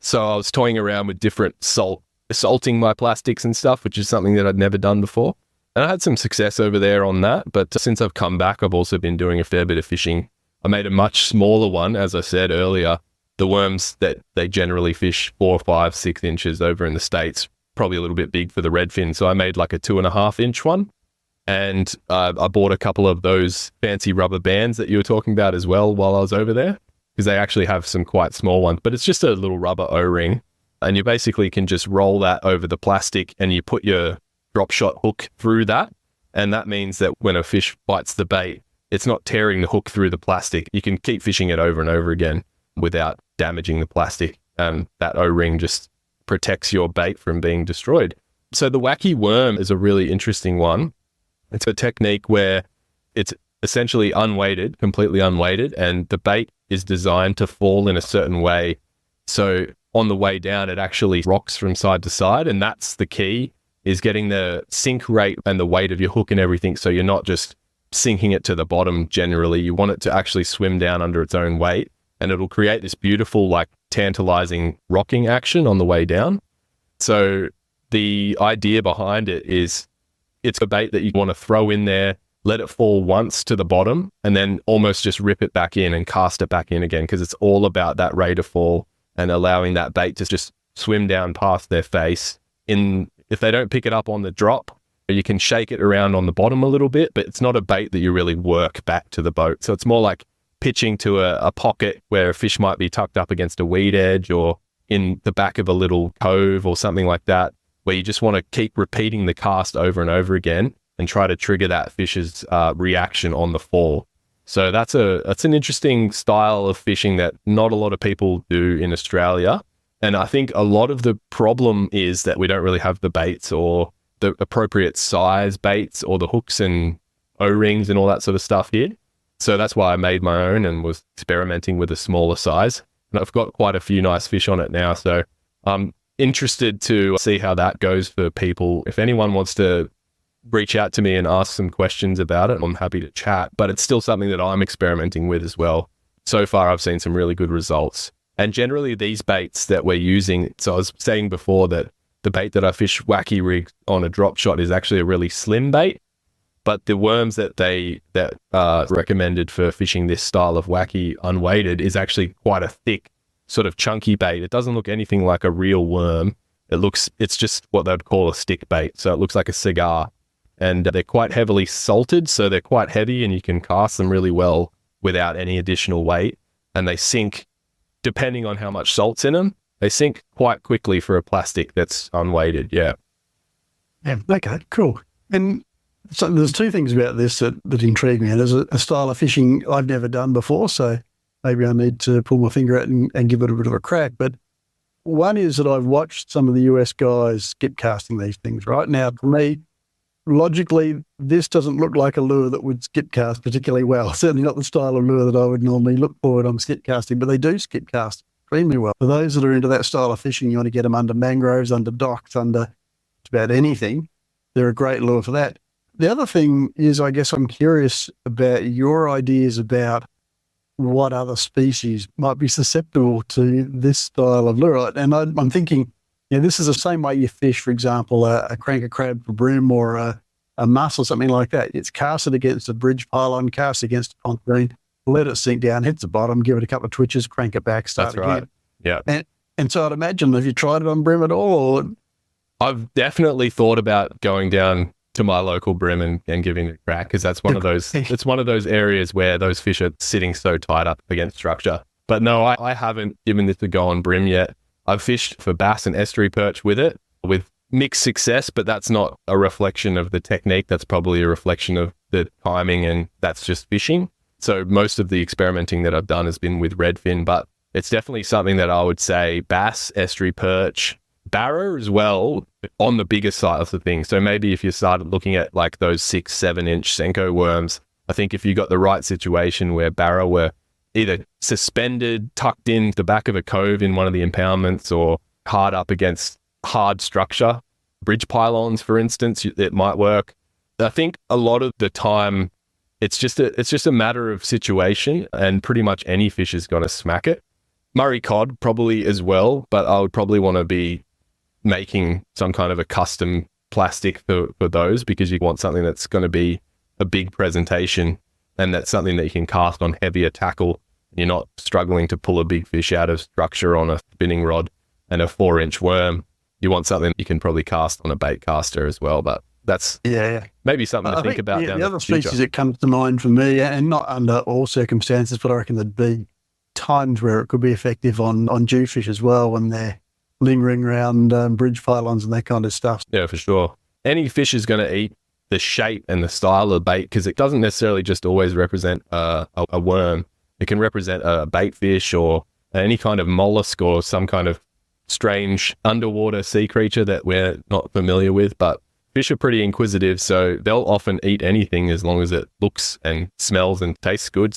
So I was toying around with different salting my plastics and stuff, which is something that I'd never done before. And I had some success over there on that. But since I've come back, I've also been doing a fair bit of fishing. I made a much smaller one, as I said earlier. The worms that they generally fish 4, 5, 6 inches over in the States, probably a little bit big for the redfin. So I made like a 2.5 inch one. And I bought a couple of those fancy rubber bands that you were talking about as well while I was over there, because they actually have some quite small ones, but it's just a little rubber O-ring. And you basically can just roll that over the plastic and you put your drop shot hook through that. And that means that when a fish bites the bait, it's not tearing the hook through the plastic. You can keep fishing it over and over again without damaging the plastic. And that O-ring just protects your bait from being destroyed. So the wacky worm is a really interesting one. It's a technique where it's essentially unweighted, completely unweighted, and the bait is designed to fall in a certain way. So on the way down, it actually rocks from side to side, and that's the key, is getting the sink rate and the weight of your hook and everything, so you're not just sinking it to the bottom generally. You want it to actually swim down under its own weight, and it'll create this beautiful, like, tantalizing rocking action on the way down. So the idea behind it is it's a bait that you want to throw in there, let it fall once to the bottom, and then almost just rip it back in and cast it back in again, because it's all about that rate of fall and allowing that bait to just swim down past their face. If they don't pick it up on the drop, you can shake it around on the bottom a little bit, but it's not a bait that you really work back to the boat. So it's more like pitching to a pocket where a fish might be tucked up against a weed edge or in the back of a little cove or something like that, where you just want to keep repeating the cast over and over again and try to trigger that fish's reaction on the fall. So that's an interesting style of fishing that not a lot of people do in Australia. And I think a lot of the problem is that we don't really have the baits or the appropriate size baits or the hooks and O-rings and all that sort of stuff here. So that's why I made my own and was experimenting with a smaller size. And I've got quite a few nice fish on it now. So I'm interested to see how that goes for people. If anyone wants to reach out to me and ask some questions about it, I'm happy to chat. But it's still something that I'm experimenting with as well. So far, I've seen some really good results. And generally, these baits that we're using, so I was saying before that the bait that I fish wacky rig on a drop shot is actually a really slim bait. But the worms that are recommended for fishing this style of wacky unweighted is actually quite a thick, sort of chunky bait. It doesn't look anything like a real worm. It's just what they'd call a stick bait. So it looks like a cigar. And they're quite heavily salted, so they're quite heavy, and you can cast them really well without any additional weight. And they sink, depending on how much salt's in them, they sink quite quickly for a plastic that's unweighted. Yeah. Yeah. Okay, cool. And so there's two things about this that intrigue me. And there's a style of fishing I've never done before, so maybe I need to pull my finger out and give it a bit of a crack. But one is that I've watched some of the US guys skip casting these things, right? Now, for me, logically, this doesn't look like a lure that would skip cast particularly well. Certainly not the style of lure that I would normally look for when I'm skip casting, but they do skip cast extremely well. For those that are into that style of fishing, you want to get them under mangroves, under docks, under just about anything. They're a great lure for that. The other thing is, I guess I'm curious about your ideas about what other species might be susceptible to this style of lure. And I'm thinking, this is the same way you fish, for example, a cranker crab for bream or a muss or something like that. It's casted against a bridge pylon, cast against a pond green, let it sink down, hit the bottom, give it a couple of twitches, crank it back, start That's again. Right. Yeah. And so I'd imagine, have you tried it on bream at all? Or? I've definitely thought about going down to my local bream and giving it a crack, because that's one of those. It's one of those areas where those fish are sitting so tight up against structure. But no, I haven't given this a go on bream yet. I've fished for bass and estuary perch with it, with mixed success, but that's not a reflection of the technique. That's probably a reflection of the timing, and that's just fishing. So most of the experimenting that I've done has been with redfin, but it's definitely something that I would say bass, estuary perch, barra as well, on the bigger side of the thing. So maybe if you started looking at like those 6-7 inch Senko worms, I think if you got the right situation where barra were either suspended, tucked in the back of a cove in one of the impoundments, or hard up against hard structure, bridge pylons, for instance, it might work. I think a lot of the time it's just a matter of situation, and pretty much any fish is going to smack it. Murray cod probably as well, but I would probably want to be making some kind of a custom plastic for those, because you want something that's going to be a big presentation, and that's something that you can cast on heavier tackle. You're not struggling to pull a big fish out of structure on a spinning rod and a 4-inch worm. You want something you can probably cast on a bait caster as well, but that's maybe something to think about down the other future. species that comes to mind for me, and not under all circumstances, but I reckon there'd be times where it could be effective on jewfish as well when they're lingering around bridge pylons and that kind of stuff. Yeah, for sure. Any fish is going to eat the shape and the style of bait, because it doesn't necessarily just always represent a worm. It can represent a bait fish or any kind of mollusk or some kind of strange underwater sea creature that we're not familiar with, but fish are pretty inquisitive, so they'll often eat anything as long as it looks and smells and tastes good.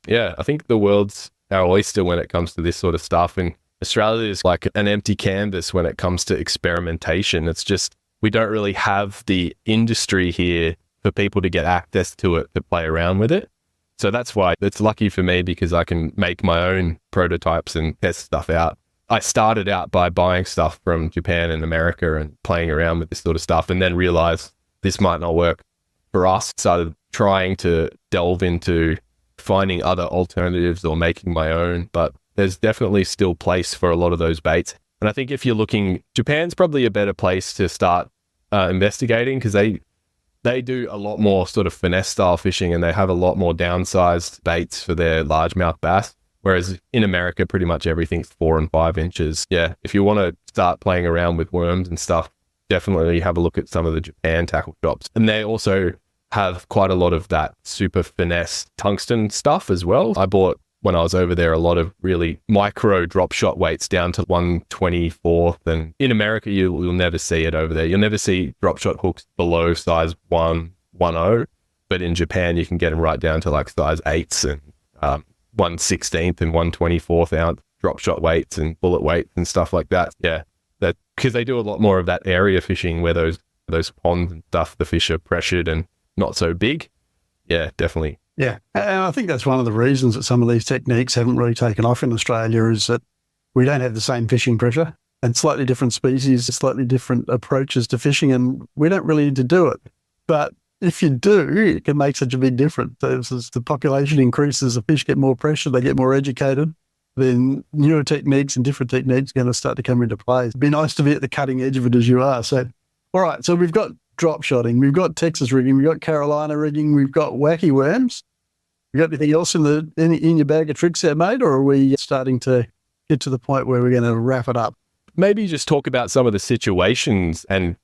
Yeah, I think the world's our oyster when it comes to this sort of stuff, and Australia is like an empty canvas when it comes to experimentation. It's just, we don't really have the industry here for people to get access to it, to play around with it. So that's why it's lucky for me, because I can make my own prototypes and test stuff out. I started out by buying stuff from Japan and America and playing around with this sort of stuff, and then realized this might not work for us. Started trying to delve into finding other alternatives or making my own, but there's definitely still place for a lot of those baits. And I think if you're looking, Japan's probably a better place to start investigating, because they do a lot more sort of finesse style fishing, and they have a lot more downsized baits for their largemouth bass. Whereas in America, pretty much everything's 4 and 5 inches. Yeah, if you want to start playing around with worms and stuff, definitely have a look at some of the Japan tackle shops. And they also have quite a lot of that super finesse tungsten stuff as well. I bought, when I was over there, a lot of really micro drop shot weights down to 1/24th. And in America, you'll never see it over there. You'll never see drop shot hooks below size 1/10. But in Japan, you can get them right down to like size 8s and 1/16th and 1/24th ounce drop shot weights and bullet weights and stuff like that. Yeah, that because they do a lot more of that area fishing where those ponds and stuff, the fish are pressured and not so big. Yeah, definitely. Yeah, and I think that's one of the reasons that some of these techniques haven't really taken off in Australia, is that we don't have the same fishing pressure, and slightly different species, slightly different approaches to fishing, and we don't really need to do it. But if you do, it can make such a big difference. As the population increases, the fish get more pressure, they get more educated, then newer techniques and different techniques are going to start to come into play. It'd be nice to be at the cutting edge of it as you are. So, all right, so we've got drop shotting, we've got Texas rigging, we've got Carolina rigging, we've got wacky worms. You got anything else in your bag of tricks there, mate, or are we starting to get to the point where we're going to wrap it up? Maybe just talk about some of the situations and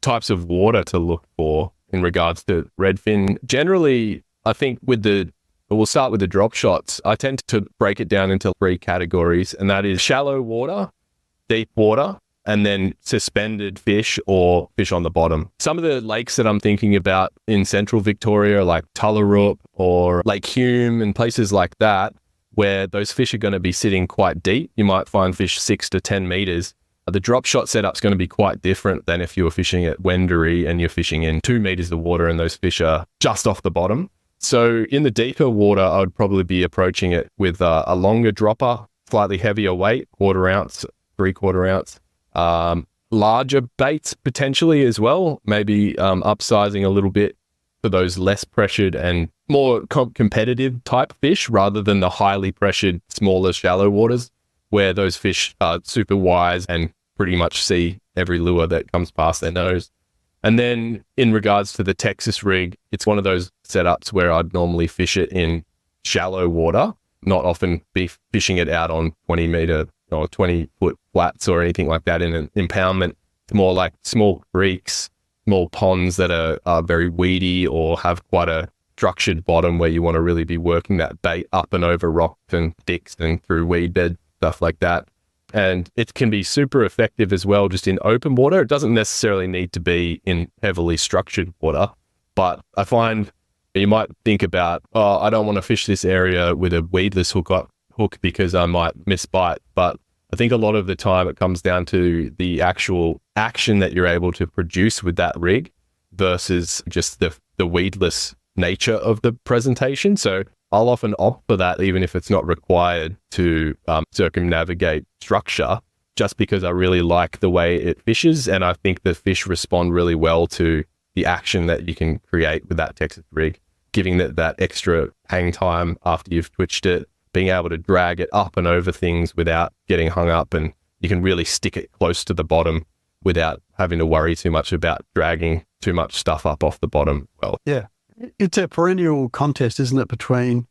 types of water to look for in regards to redfin. Generally, I think we'll start with the drop shots. I tend to break it down into 3 categories, and that is shallow water, deep water, and then suspended fish or fish on the bottom. Some of the lakes that I'm thinking about in central Victoria, like Tullaroop or Lake Hume and places like that, where those fish are going to be sitting quite deep. You might find fish 6 to 10 meters. The drop shot setup's going to be quite different than if you were fishing at Wendouree and you're fishing in 2 meters of water and those fish are just off the bottom. So in the deeper water, I would probably be approaching it with a longer dropper, slightly heavier weight, 1/4 ounce, 3/4 ounce. Larger baits potentially as well, maybe upsizing a little bit for those less pressured and more competitive type fish, rather than the highly pressured, smaller, shallow waters where those fish are super wise and pretty much see every lure that comes past their nose. And then in regards to the Texas rig, it's one of those setups where I'd normally fish it in shallow water, not often be fishing it out on 20 meter or 20-foot flats or anything like that in an impoundment. It's more like small creeks, small ponds that are very weedy or have quite a structured bottom where you want to really be working that bait up and over rocks and sticks and through weed bed, stuff like that. And it can be super effective as well just in open water. It doesn't necessarily need to be in heavily structured water, but I find you might think about, oh, I don't want to fish this area with a weedless hook because I might misbite. But I think a lot of the time it comes down to the actual action that you're able to produce with that rig versus just the weedless nature of the presentation. So I'll often opt for that, even if it's not required to circumnavigate structure, just because I really like the way it fishes. And I think the fish respond really well to the action that you can create with that Texas rig, giving that extra hang time after you've twitched it, being able to drag it up and over things without getting hung up. And you can really stick it close to the bottom without having to worry too much about dragging too much stuff up off the bottom. Well, yeah. It's a perennial contest, isn't it, between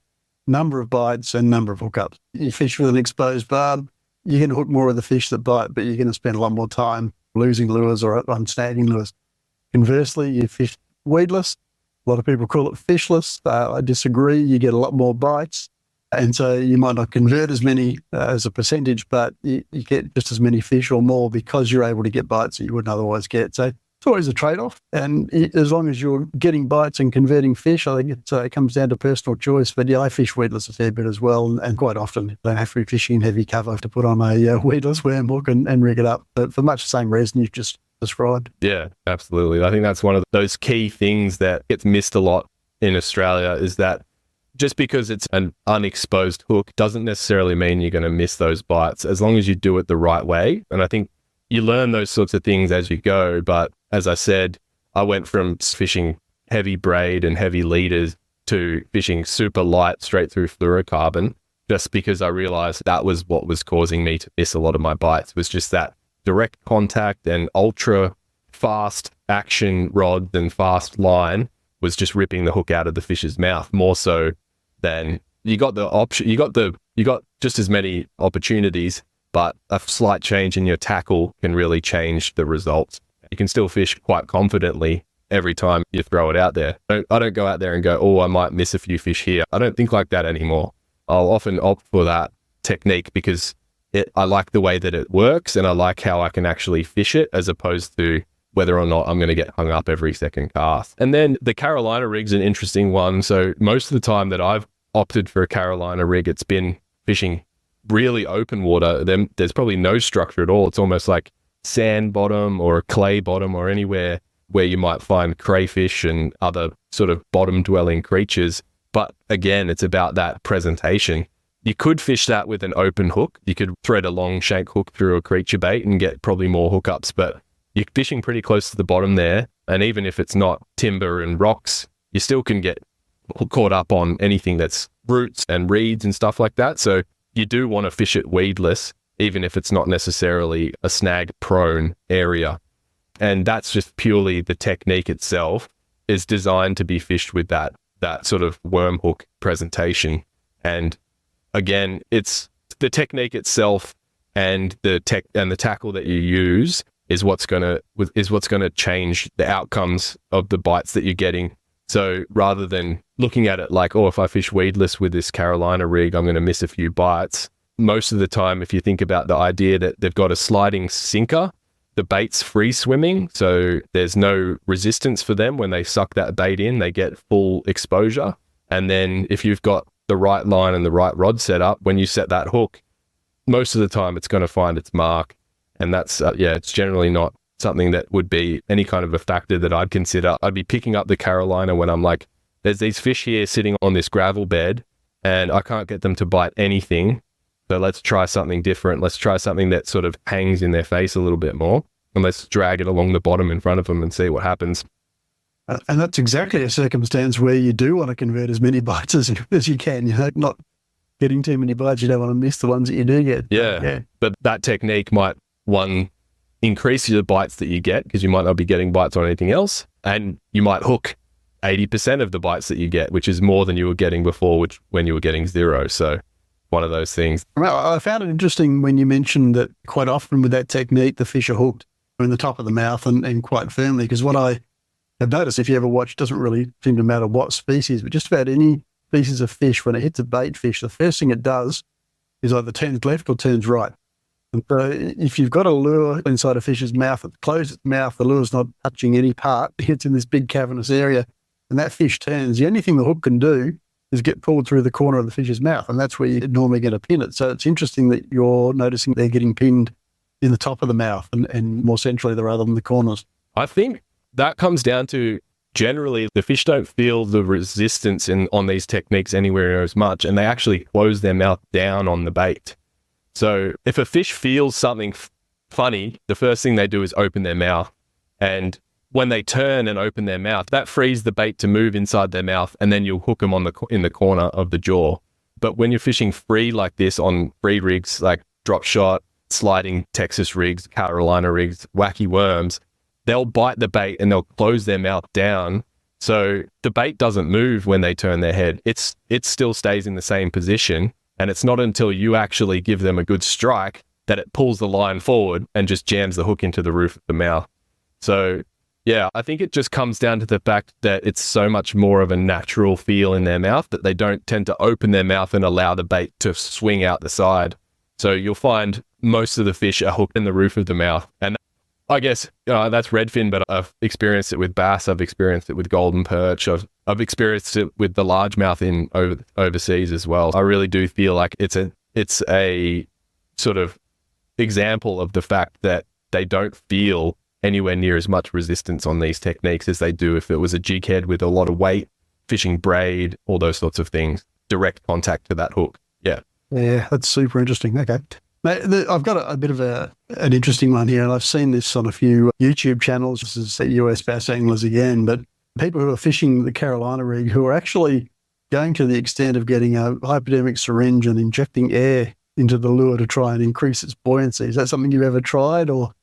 number of bites and number of hookups. You fish with an exposed barb, you're going to hook more of the fish that bite, but you're going to spend a lot more time losing lures or unsnagging lures. Conversely, you fish weedless. A lot of people call it fishless. I disagree. You get a lot more bites. And so you might not convert as many as a percentage, but you get just as many fish or more because you're able to get bites that you wouldn't otherwise get. So it's always a trade-off. And as long as you're getting bites and converting fish, I think it comes down to personal choice. But yeah, I fish weedless a fair bit as well. And quite often I don't have to be fishing in heavy cover to put on a weedless worm hook and rig it up. But for much the same reason you've just described. Yeah, absolutely. I think that's one of those key things that gets missed a lot in Australia, is that just because it's an unexposed hook doesn't necessarily mean you're going to miss those bites, as long as you do it the right way. And I think you learn those sorts of things as you go. But as I said, I went from fishing heavy braid and heavy leaders to fishing super light straight through fluorocarbon, just because I realized that was what was causing me to miss a lot of my bites, was just that direct contact and ultra fast action rod and fast line was just ripping the hook out of the fish's mouth, more so than you got the option. You got just as many opportunities, but a slight change in your tackle can really change the results. You can still fish quite confidently every time you throw it out there. I don't go out there and go, oh, I might miss a few fish here. I don't think like that anymore. I'll often opt for that technique because I like the way that it works, and I like how I can actually fish it, as opposed to whether or not I'm going to get hung up every second cast. And then the Carolina rig's an interesting one. So most of the time that I've opted for a Carolina rig, it's been fishing really open water. There's probably no structure at all. It's almost like sand bottom or a clay bottom, or anywhere where you might find crayfish and other sort of bottom dwelling creatures. But again, it's about that presentation. You could fish that with an open hook. You could thread a long shank hook through a creature bait and get probably more hookups, but you're fishing pretty close to the bottom there. And even if it's not timber and rocks, you still can get caught up on anything that's roots and reeds and stuff like that. So you do want to fish it weedless, even if it's not necessarily a snag prone area. And that's just purely the technique itself is designed to be fished with that sort of worm hook presentation. And again, it's the technique itself and the tackle that you use is what's going to change the outcomes of the bites that you're getting. So rather than looking at it like, oh, if I fish weedless with this Carolina rig, I'm going to miss a few bites. Most of the time, if you think about the idea that they've got a sliding sinker, the bait's free swimming, so there's no resistance for them when they suck that bait in, they get full exposure. And then if you've got the right line and the right rod set up, when you set that hook, most of the time it's going to find its mark. And that's, it's generally not something that would be any kind of a factor that I'd consider. I'd be picking up the Carolina when I'm like, there's these fish here sitting on this gravel bed and I can't get them to bite anything. So let's try something different. Let's try something that sort of hangs in their face a little bit more. And let's drag it along the bottom in front of them and see what happens. And that's exactly a circumstance where you do want to convert as many bites as you can. You know, not getting too many bites. You don't want to miss the ones that you do get. Yeah. But that technique might, one, increase the bites that you get because you might not be getting bites on anything else. And you might hook 80% of the bites that you get, which is more than you were getting before, when you were getting zero. So one of those things. I found it interesting when you mentioned that quite often with that technique, the fish are hooked in the top of the mouth and quite firmly, because what I have noticed, if you ever watch, doesn't really seem to matter what species, but just about any species of fish, when it hits a bait fish, the first thing it does is either turns left or turns right. And so if you've got a lure inside a fish's mouth, it closes its mouth, the lure's not touching any part, it's in this big cavernous area, and that fish turns. The only thing the hook can do is get pulled through the corner of the fish's mouth, and that's where you're normally going to pin it. So it's interesting that you're noticing they're getting pinned in the top of the mouth and more centrally rather than the corners. I think that comes down to generally the fish don't feel the resistance on these techniques anywhere near as much, and they actually close their mouth down on the bait. So if a fish feels something funny, the first thing they do is open their mouth. And when they turn and open their mouth, that frees the bait to move inside their mouth, and then you'll hook them in the corner of the jaw. But when you're fishing free like this on free rigs, like drop shot, sliding Texas rigs, Carolina rigs, wacky worms, they'll bite the bait and they'll close their mouth down. So the bait doesn't move when they turn their head. It still stays in the same position. And it's not until you actually give them a good strike that it pulls the line forward and just jams the hook into the roof of the mouth. So Yeah, I think it just comes down to the fact that it's so much more of a natural feel in their mouth that they don't tend to open their mouth and allow the bait to swing out the side. So you'll find most of the fish are hooked in the roof of the mouth. And I guess that's redfin, but I've experienced it with bass. I've experienced it with golden perch. I've experienced it with the largemouth in overseas as well. I really do feel like it's a sort of example of the fact that they don't feel anywhere near as much resistance on these techniques as they do if it was a jig head with a lot of weight, fishing braid, all those sorts of things, direct contact to that hook. Yeah. Yeah, that's super interesting. Okay. Mate, I've got a bit of an interesting one here, and I've seen this on a few YouTube channels. This is US bass anglers again, but people who are fishing the Carolina rig who are actually going to the extent of getting a hypodermic syringe and injecting air into the lure to try and increase its buoyancy. Is that something you've ever tried, or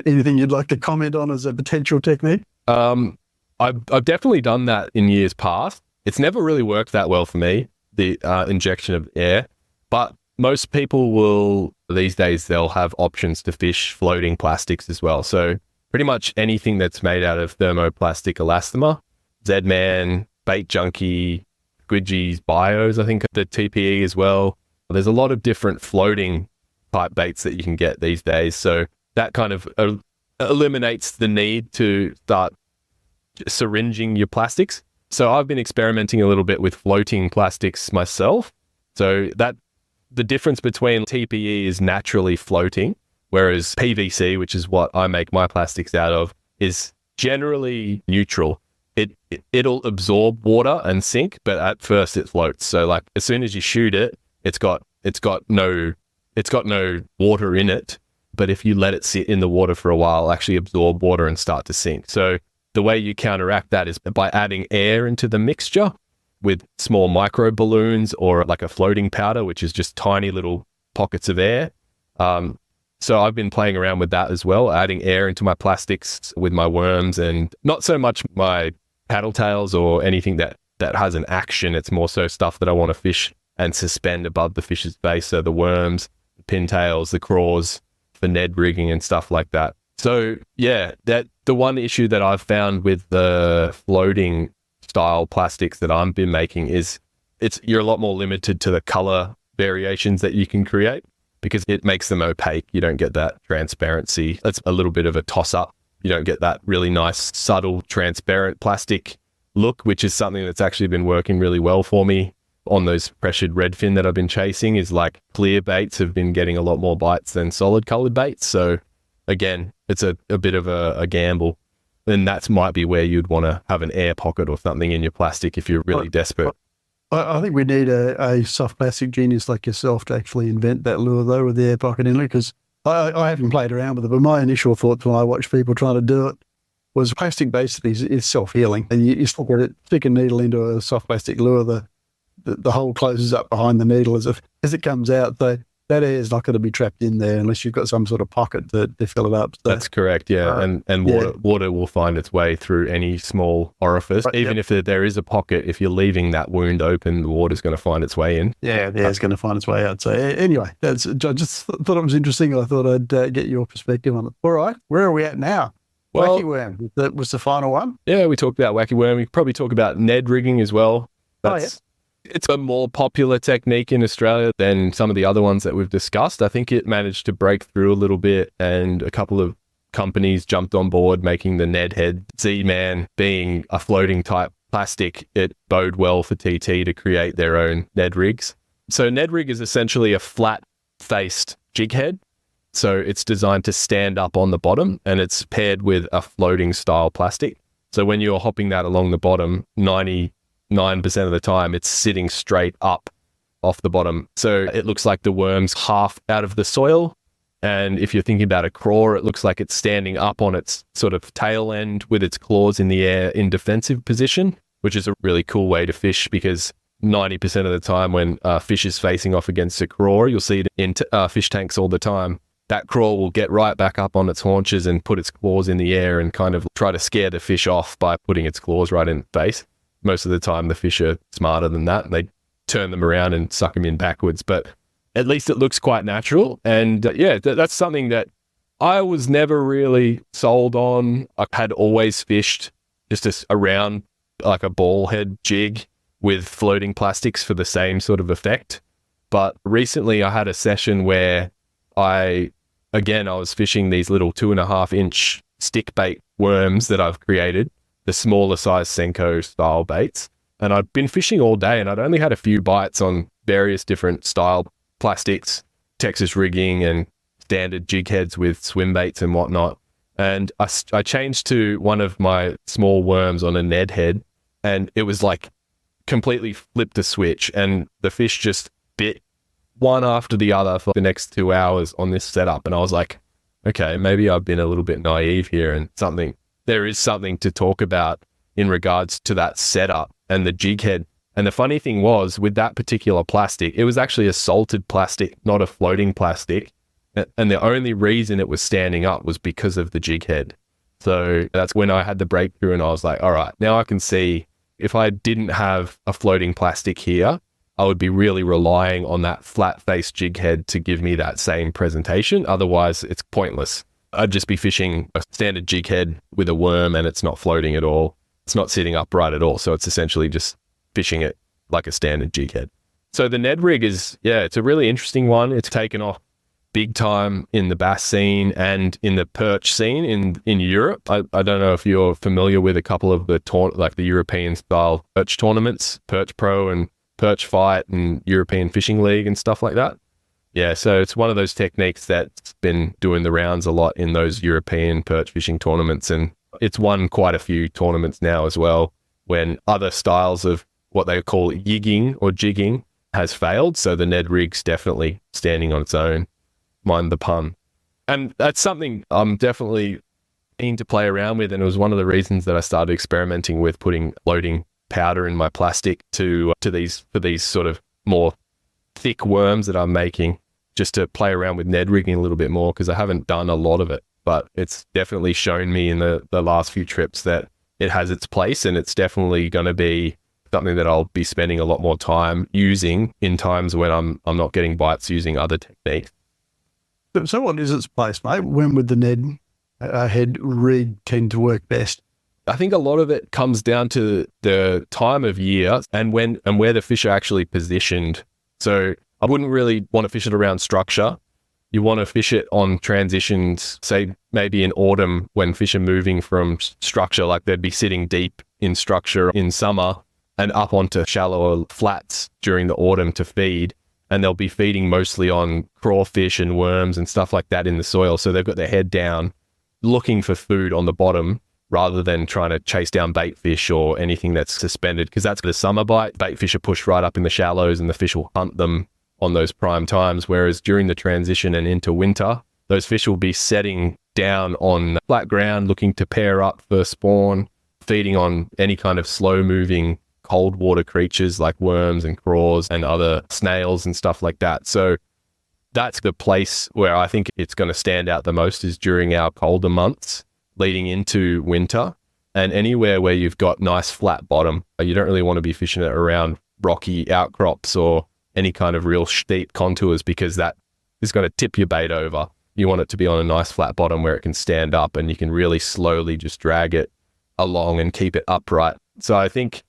anything you'd like to comment on as a potential technique? I've definitely done that in years past. It's never really worked that well for me, the injection of air, but most people will, these days, they'll have options to fish floating plastics as well. So pretty much anything that's made out of thermoplastic elastomer, Z-Man, Bait Junkie, Squidgy's Bios, I think the TPE as well. There's a lot of different floating type baits that you can get these days. So that kind of eliminates the need to start syringing your plastics. So I've been experimenting a little bit with floating plastics myself. So that the difference between TPE is naturally floating, whereas PVC, which is what I make my plastics out of, is generally neutral. It'll absorb water and sink, but at first it floats. So like as soon as you shoot it, it's got no water in it. But if you let it sit in the water for a while, it'll actually absorb water and start to sink. So the way you counteract that is by adding air into the mixture with small micro balloons or like a floating powder, which is just tiny little pockets of air. So I've been playing around with that as well, adding air into my plastics with my worms, and not so much my paddle tails or anything that has an action. It's more so stuff that I want to fish and suspend above the fish's face. So the worms, the pintails, the craws for Ned rigging and stuff like that. So yeah, that the one issue that I've found with the floating style plastics that I've been making is you're a lot more limited to the color variations that you can create because it makes them opaque. You don't get that transparency. That's a little bit of a toss up. You don't get that really nice, subtle, transparent plastic look, which is something that's actually been working really well for me on those pressured redfin that I've been chasing. Is like clear baits have been getting a lot more bites than solid colored baits. So again, it's a bit of a gamble. Then that might be where you'd want to have an air pocket or something in your plastic if you're really desperate. I think we need a soft plastic genius like yourself to actually invent that lure though with the air pocket in it, because I haven't played around with it, but my initial thoughts when I watched people trying to do it was plastic basically is self-healing, and you stick a needle into a soft plastic lure, the hole closes up behind the needle as it comes out. So that air is not going to be trapped in there unless you've got some sort of pocket to fill it up. So, that's correct, yeah. And water will find its way through any small orifice. Right, even if there is a pocket, if you're leaving that wound open, the water's going to find its way in. Yeah, it's going to find its way out. So anyway, I just thought it was interesting. I thought I'd get your perspective on it. All right, where are we at now? Well, Wacky worm, that was the final one? Yeah, we talked about wacky worm. We could probably talk about Ned rigging as well. It's a more popular technique in Australia than some of the other ones that we've discussed. I think it managed to break through a little bit, and a couple of companies jumped on board, making the Ned head. Z-Man being a floating type plastic, it bode well for TT to create their own Ned rigs. So Ned rig is essentially a flat-faced jig head. So it's designed to stand up on the bottom, and it's paired with a floating style plastic. So when you're hopping that along the bottom, 99% of the time, it's sitting straight up off the bottom. So it looks like the worm's half out of the soil. And if you're thinking about a craw, it looks like it's standing up on its sort of tail end with its claws in the air in defensive position, which is a really cool way to fish, because 90% of the time when a fish is facing off against a craw, you'll see it in fish tanks all the time. That craw will get right back up on its haunches and put its claws in the air and kind of try to scare the fish off by putting its claws right in the face. Most of the time, the fish are smarter than that, and they turn them around and suck them in backwards. But at least it looks quite natural. And that's something that I was never really sold on. I had always fished just around like a ball head jig with floating plastics for the same sort of effect. But recently I had a session where I was fishing these little 2.5-inch stick bait worms that I've created, the smaller size Senko style baits. And I'd been fishing all day and I'd only had a few bites on various different style plastics, Texas rigging and standard jig heads with swim baits and whatnot. And I changed to one of my small worms on a Ned head, and it was like completely flipped a switch, and the fish just bit one after the other for the next 2 hours on this setup. And I was like, okay, maybe I've been a little bit naive here, and there is something to talk about in regards to that setup and the jig head. And the funny thing was, with that particular plastic, it was actually a salted plastic, not a floating plastic. And the only reason it was standing up was because of the jig head. So that's when I had the breakthrough, and I was like, all right, now I can see if I didn't have a floating plastic here, I would be really relying on that flat face jig head to give me that same presentation. Otherwise, it's pointless. I'd just be fishing a standard jig head with a worm and it's not floating at all. It's not sitting upright at all. So it's essentially just fishing it like a standard jig head. So the Ned rig it's a really interesting one. It's taken off big time in the bass scene and in the perch scene in Europe. I don't know if you're familiar with a couple of the the European style perch tournaments, Perch Pro and Perch Fight and European Fishing League and stuff like that. Yeah, so it's one of those techniques that's been doing the rounds a lot in those European perch fishing tournaments, and it's won quite a few tournaments now as well when other styles of what they call yigging or jigging has failed. So the Ned rig's definitely standing on its own. Mind the pun. And that's something I'm definitely keen to play around with, and it was one of the reasons that I started experimenting with putting floating powder in my plastic for these sort of more thick worms that I'm making, just to play around with Ned rigging a little bit more, because I haven't done a lot of it, but it's definitely shown me in the last few trips that it has its place, and it's definitely going to be something that I'll be spending a lot more time using in times when I'm not getting bites using other techniques. So what is its place, mate? When would the Ned head rig tend to work best? I think a lot of it comes down to the time of year and where the fish are actually positioned. So I wouldn't really want to fish it around structure. You want to fish it on transitions, say maybe in autumn when fish are moving from structure, like they'd be sitting deep in structure in summer and up onto shallower flats during the autumn to feed. And they'll be feeding mostly on crawfish and worms and stuff like that in the soil. So they've got their head down looking for food on the bottom rather than trying to chase down bait fish or anything that's suspended, because that's the summer bite. Bait fish are pushed right up in the shallows and the fish will hunt them on those prime times. Whereas during the transition and into winter, those fish will be setting down on flat ground looking to pair up for spawn, feeding on any kind of slow moving cold water creatures like worms and craws and other snails and stuff like that. So that's the place where I think it's going to stand out the most, is during our colder months leading into winter, and anywhere where you've got nice flat bottom. You don't really want to be fishing it around rocky outcrops or any kind of real steep contours, because that is going to tip your bait over. You want it to be on a nice flat bottom where it can stand up and you can really slowly just drag it along and keep it upright. So I think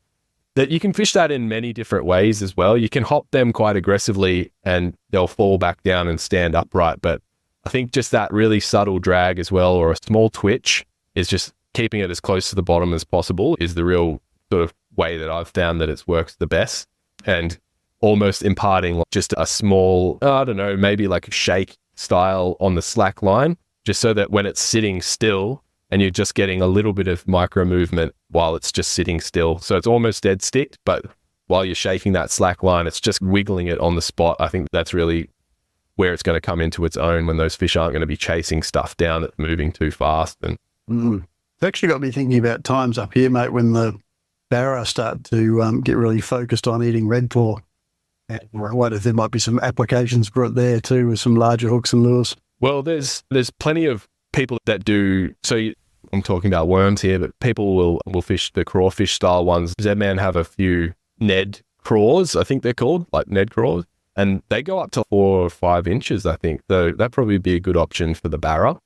that you can fish that in many different ways as well. You can hop them quite aggressively and they'll fall back down and stand upright. But I think just that really subtle drag as well, or a small twitch, is just keeping it as close to the bottom as possible, is the real sort of way that I've found that it works the best. And almost imparting just a small, I don't know, maybe like a shake style on the slack line, just so that when it's sitting still, and you're just getting a little bit of micro movement while it's just sitting still. So it's almost dead stick, but while you're shaking that slack line, it's just wiggling it on the spot. I think that's really where it's going to come into its own, when those fish aren't going to be chasing stuff down that's moving too fast. And It's actually got me thinking about times up here, mate, when the barra start to get really focused on eating red claw. And I wonder if there might be some applications for it there too, with some larger hooks and lures. Well, there's plenty of people that do, I'm talking about worms here, but people will fish the crawfish style ones. Z-Man have a few Ned craws, I think they're called, like Ned craws, and they go up to 4 or 5 inches, I think. So that'd probably be a good option for the barra.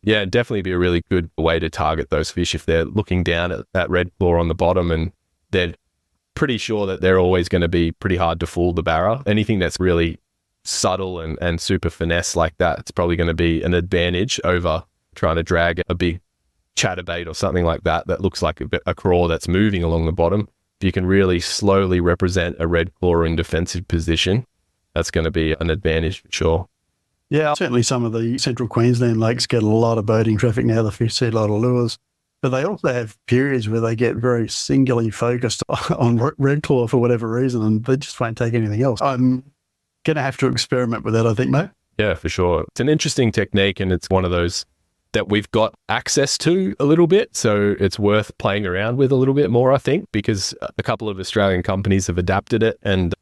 Yeah, definitely be a really good way to target those fish if they're looking down at that red claw on the bottom and they're pretty sure that they're always going to be pretty hard to fool the barra. Anything that's really subtle and super finesse like that, it's probably going to be an advantage over trying to drag a big chatterbait or something like that that looks like a craw that's moving along the bottom. If you can really slowly represent a red claw in defensive position, that's going to be an advantage for sure. Yeah, certainly some of the central Queensland lakes get a lot of boating traffic now. The fish see a lot of lures. But they also have periods where they get very singularly focused on red claw for whatever reason, and they just won't take anything else. I'm going to have to experiment with that, I think, mate. Yeah, for sure. It's an interesting technique, and it's one of those that we've got access to a little bit, so it's worth playing around with a little bit more, I think, because a couple of Australian companies have adapted it, and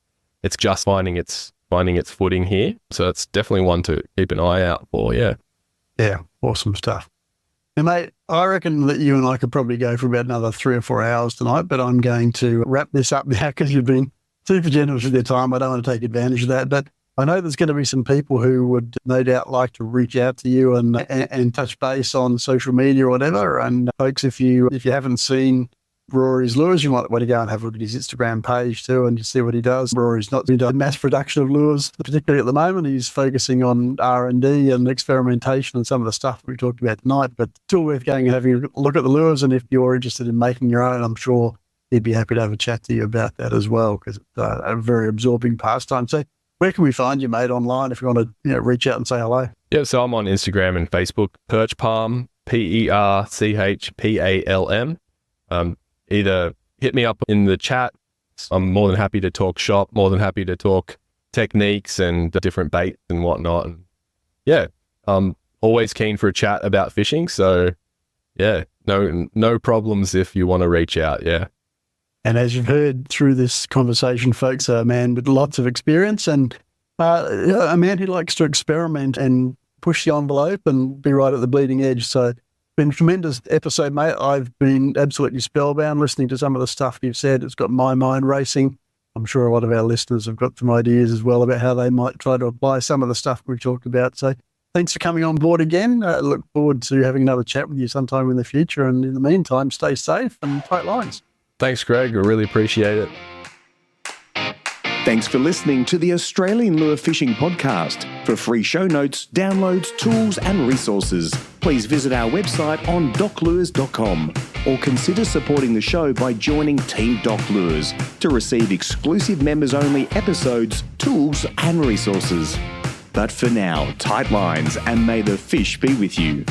it's just finding its footing here. So it's definitely one to keep an eye out for, yeah. Yeah, awesome stuff. Now, mate, I reckon that you and I could probably go for about another 3 or 4 hours tonight, but I'm going to wrap this up now because you've been super generous with your time. I don't want to take advantage of that, but I know there's going to be some people who would no doubt like to reach out to you and touch base on social media or whatever. And folks, if you haven't seen Rory's lures, you might want to go and have a look at his Instagram page too and you see what he does. Rory's not doing mass production of lures, particularly at the moment. He's focusing on R&D and experimentation and some of the stuff we talked about tonight, but still worth going and having a look at the lures. And if you're interested in making your own, I'm sure he'd be happy to have a chat to you about that as well, because it's a very absorbing pastime. So where can we find you, mate, online if you want to reach out and say hello? Yeah, so I'm on Instagram and Facebook, Perch Palm, PerchPalm. Either hit me up in the chat. I'm more than happy to talk shop, more than happy to talk techniques and different baits and whatnot. And yeah, I'm always keen for a chat about fishing. So yeah, no problems if you want to reach out. Yeah. And as you've heard through this conversation, folks, a man with lots of experience and a man who likes to experiment and push the envelope and be right at the bleeding edge. So been a tremendous episode, mate. I've been absolutely spellbound listening to some of the stuff you've said. It's got my mind racing. I'm sure a lot of our listeners have got some ideas as well about how they might try to apply some of the stuff we've talked about. So thanks for coming on board again. I look forward to having another chat with you sometime in the future. And in the meantime, stay safe and tight lines. Thanks, Greg. I really appreciate it. Thanks for listening to the Australian Lure Fishing Podcast. For free show notes, downloads, tools and resources, please visit our website on doclures.com or consider supporting the show by joining Team Doc Lures to receive exclusive members-only episodes, tools and resources. But for now, tight lines and may the fish be with you.